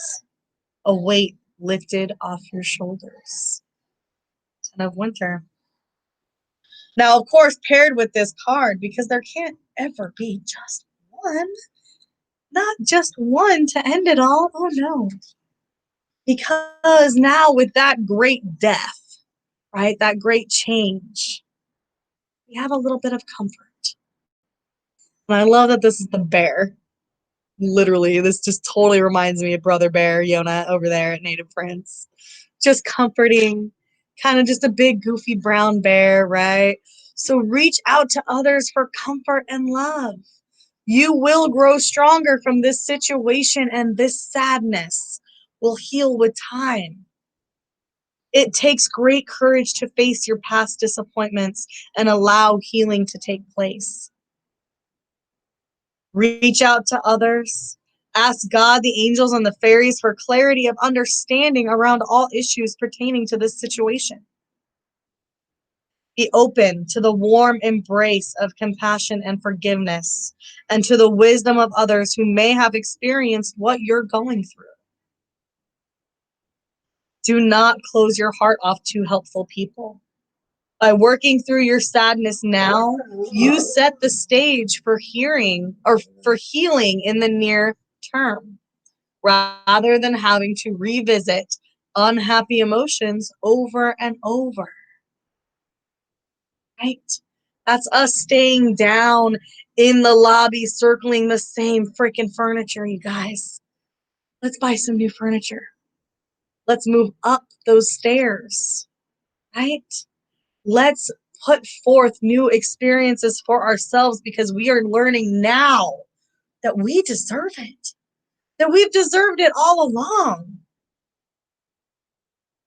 A weight lifted off your shoulders. Ten of Winter. Now, of course, paired with this card, because there can't ever be just one. Not just one to end it all. Oh, no. Because now with that great death, right, that great change, we have a little bit of comfort. And I love that this is the bear. Literally, this just totally reminds me of Brother Bear, Yona, over there at Native Prince. Just comforting, kind of just a big, goofy brown bear, right? So reach out to others for comfort and love. You will grow stronger from this situation, and this sadness will heal with time. It takes great courage to face your past disappointments and allow healing to take place. Reach out to others. Ask God, the angels, and the fairies for clarity of understanding around all issues pertaining to this situation. Be open to the warm embrace of compassion and forgiveness, and to the wisdom of others who may have experienced what you're going through. Do not close your heart off to helpful people. By working through your sadness now, you set the stage for healing in the near term, rather than having to revisit unhappy emotions over and over. Right? That's us staying down in the lobby, circling the same freaking furniture, you guys. Let's buy some new furniture. Let's move up those stairs, right? Let's put forth new experiences for ourselves, because we are learning now that we deserve it, that we've deserved it all along.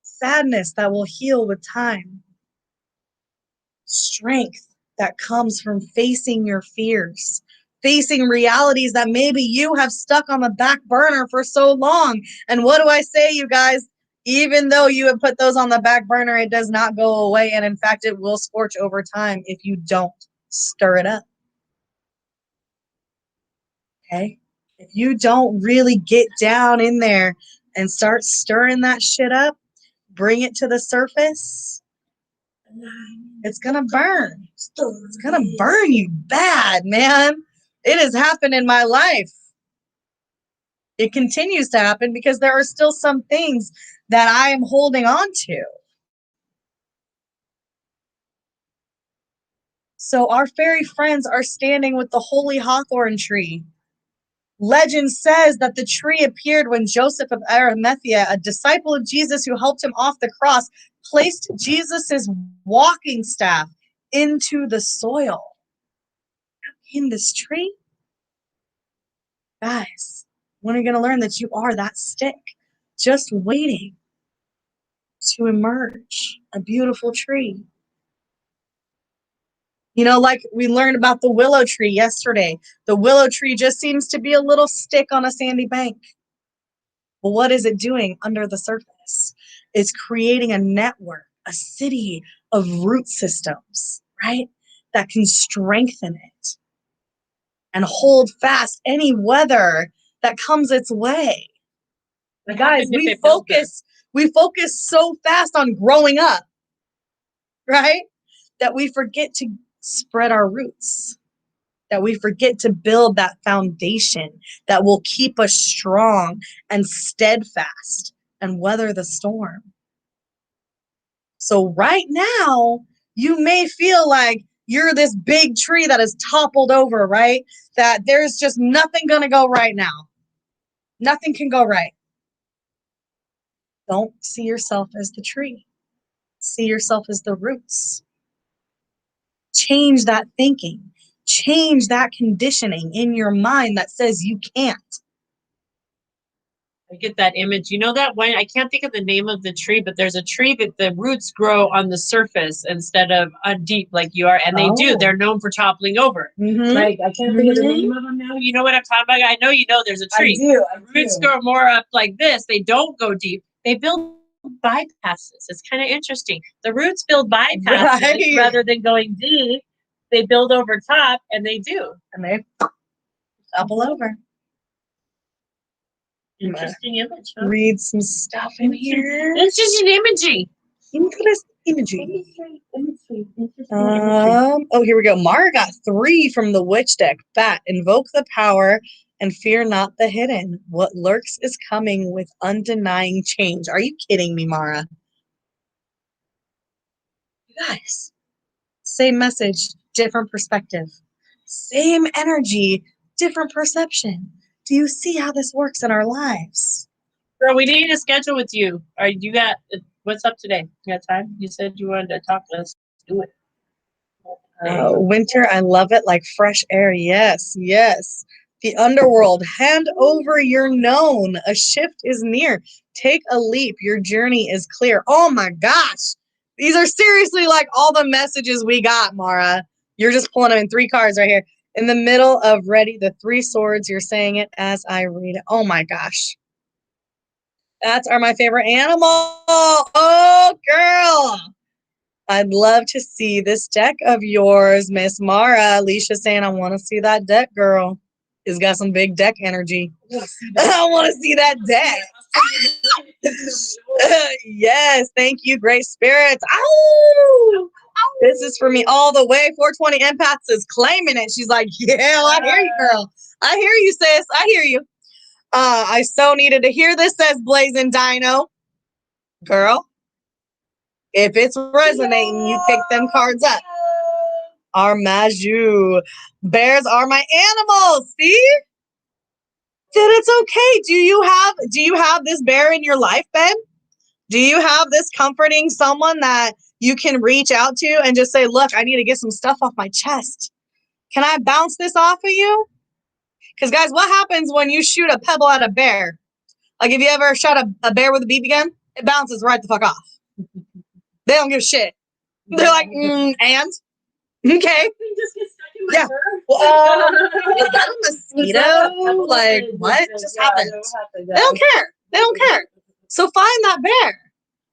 Sadness that will heal with time. Strength that comes from facing your fears, facing realities that maybe you have stuck on the back burner for so long. And what do I say, you guys? Even though you have put those on the back burner, it does not go away. And in fact, it will scorch over time if you don't stir it up. Okay? If you don't really get down in there and start stirring that shit up, bring it to the surface, it's going to burn. It's going to burn you bad, man. It has happened in my life. It continues to happen because there are still some things that I am holding on to. So our fairy friends are standing with the holy hawthorn tree. Legend says that the tree appeared when Joseph of Arimathea, a disciple of Jesus who helped him off the cross, placed Jesus's walking staff into the soil. In this tree, guys, when are you going to learn that you are that stick, just waiting to emerge, a beautiful tree? You know, like we learned about the willow tree yesterday. The willow tree just seems to be a little stick on a sandy bank. But what is it doing under the surface? It's creating a network, a city of root systems, right? That can strengthen it and hold fast any weather that comes its way. Guys, we focus so fast on growing up, right? That we forget to spread our roots, that we forget to build that foundation that will keep us strong and steadfast and weather the storm. So right now, you may feel like you're this big tree that is toppled over, right? That there's just nothing going to go right now. Nothing can go right. Don't see yourself as the tree. See yourself as the roots. Change that thinking. Change that conditioning in your mind that says you can't. I get that image. You know that one? I can't think of the name of the tree, but there's a tree that the roots grow on the surface instead of deep like you are. And they do. They're known for toppling over. Mm-hmm. Like, I can't think of the name of them now. You know what I'm talking about? I know you know there's a tree. I do. Roots grow more up like this. They don't go deep. They build bypasses. It's kind of interesting. The roots build bypasses rather than going deep. They build over top, and they do. And they topple over. Interesting image, huh? Read some stuff in here. It's just an imagery. Interesting imagery. Oh, here we go. Mara got 3 from the witch deck. Fat. Invoke the power and fear not the hidden. What lurks is coming with undenying change. Are you kidding me, Mara? You guys, same message, different perspective. Same energy, different perception. Do you see how this works in our lives? Girl, we need to schedule with you. All right, you got what's up today? You got time? You said you wanted to talk. Let's do it. Winter, I love it like fresh air. Yes, yes. The underworld, hand over your known. A shift is near. Take a leap. Your journey is clear. Oh my gosh. These are seriously like all the messages we got, Mara. You're just pulling them in 3 cards right here. In the middle of ready, the 3 swords. You're saying it as I read it. Oh my gosh. Bats are my favorite animal. Oh, girl. I'd love to see this deck of yours, Miss Mara. Alicia saying, I want to see that deck, girl. It's got some big deck energy. I want to see that deck. Yes, thank you, great spirits. Ow! This is for me all the way. 420 empaths is claiming it. She's like, yeah, I hear you, girl. I hear you, sis. I hear you. I so needed to hear this, says Blazing Dino. Girl, if it's resonating, you pick them cards up. Armaju. Bears are my animals. See? Then it's okay. Do you have this bear in your life, Ben? Do you have this comforting someone that you can reach out to and just say, look, I need to get some stuff off my chest. Can I bounce this off of you? Because, guys, what happens when you shoot a pebble at a bear? Like, if you ever shot a bear with a BB gun, it bounces right the fuck off. They don't give a shit. They're like, and? Okay. Just get stuck in my Yeah. fur. Well, is that a mosquito? Like, what just happened? They don't care. They don't care. So find that bear.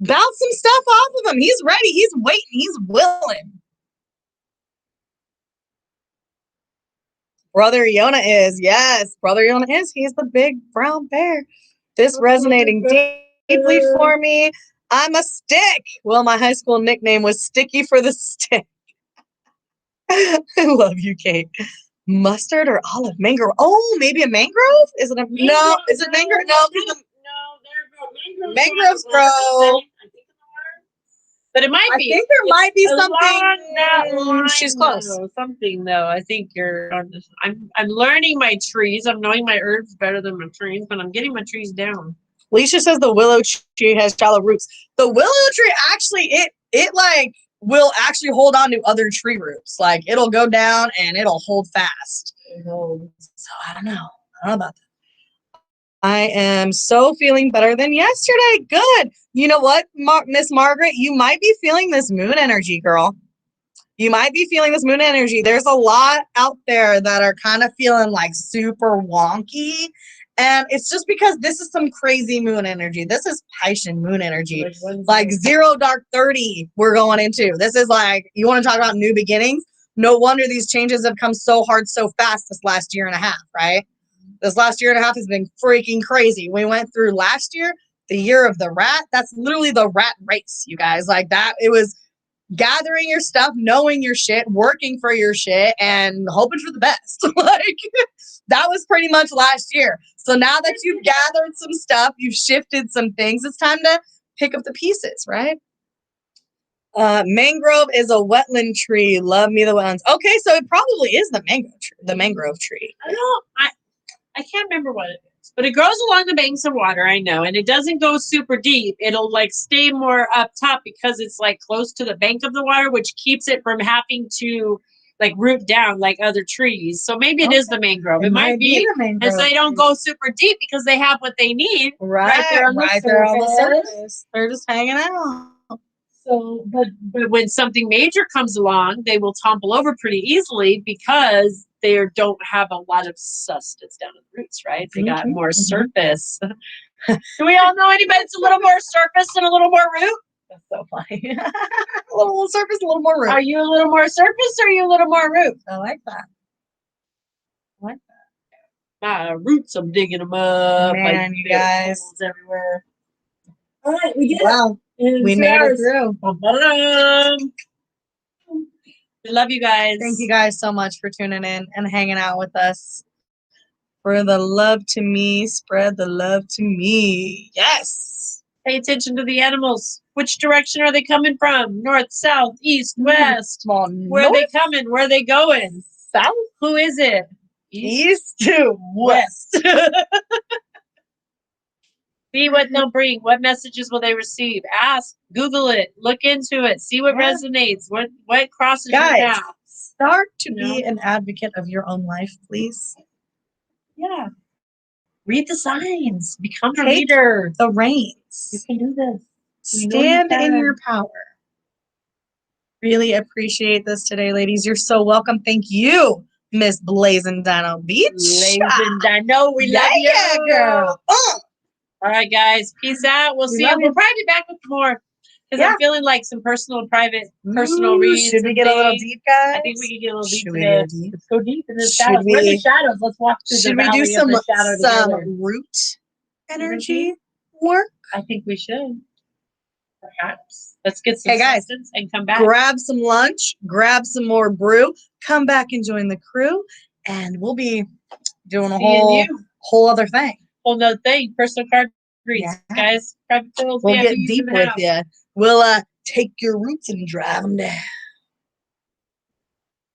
Bounce some stuff off of him. He's ready. He's waiting. He's willing. Brother Yona is. Yes, Brother Yona is. He's the big brown bear. This resonating deeply for me. I'm a stick. Well, my high school nickname was Sticky for the Stick. I love you, Kate. Mustard or olive mangrove? Oh, maybe a mangrove? Is it a no? Is it mangrove? No, No, mangroves grow. But it might be. I think there might be something. That line, She's close. Though, something though. I think you're. I'm learning my trees. I'm knowing my herbs better than my trees, but I'm getting my trees down. Leisha says the willow tree has shallow roots. The willow tree actually, it like will actually hold on to other tree roots. Like it'll go down and it'll hold fast. So I don't know. About that. I am so feeling better than yesterday. Good. You know what, Miss Margaret? You might be feeling this moon energy, girl. You might be feeling this moon energy. There's a lot out there that are kind of feeling like super wonky. And it's just because this is some crazy moon energy. This is Piscean moon energy. Like 0 dark 30 we're going into. This is like, you want to talk about new beginnings? No wonder these changes have come so hard so fast this last year and a half, right? This last year and a half has been freaking crazy. We went through last year, the year of the rat. That's literally the rat race, you guys. Like that, it was gathering your stuff, knowing your shit, working for your shit, and hoping for the best. Like that was pretty much last year. So now that you've gathered some stuff, you've shifted some things, it's time to pick up the pieces, right? Mangrove is a wetland tree. Love me the wetlands. Okay, so it probably is the mangrove tree. I can't remember what it is, but it grows along the banks of water, I know, and it doesn't go super deep. It'll like stay more up top because it's like close to the bank of the water, which keeps it from having to like root down like other trees. So maybe it is the mangrove. It might be the mangrove. And so they don't go super deep because they have what they need right there on the surface. They're just hanging out. So, but when something major comes along, they will topple over pretty easily because they don't have a lot of sustenance down in the roots, right? They got more surface. Do we all know anybody that's a little more surface and a little more root? That's so funny. A little surface, a little more root. Are you a little more surface or are you a little more root? I like that. My roots, I'm digging them up. Man, you guys. Everywhere. All right, we did it. Wow. We made it through. We love you guys. Thank you guys so much for tuning in and hanging out with us. For the love to me, spread the love to me. Yes. Pay attention to the animals. Which direction are they coming from? North, south, east, west? Where are they coming? Where are they going? South? Who is it? East to west. See what they'll bring. What messages will they receive? Ask, Google it, look into it, see what resonates, what crosses your path. Start to be an advocate of your own life, please. Yeah. Read the signs. Become a reader. The reins. You can do this. Stand in your power. Really appreciate this today, ladies. You're so welcome. Thank you, Miss Blazing Dino Beach. Blazing Dino, we love you, girl. All right, guys. Peace out. We'll see you. We'll probably be back with more because I'm feeling like some personal reads. Should we get a little deep, guys? I think we can get a little deep. Let's go deep in the shadows. We're in the shadows. Let's walk through the valley of the shadow together. Root energy work? I think we should. Perhaps. Let's get some Hey, guys. substance and come back. Grab some lunch, grab some more brew, come back and join the crew, and we'll be doing a Seeing whole other thing. whole nother thing. Personal card reads, Yeah. guys. Private bills. We'll get VIPs in deep the with house. you. We'll take your roots and drive them down.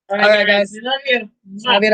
All right, guys. We love you. Have you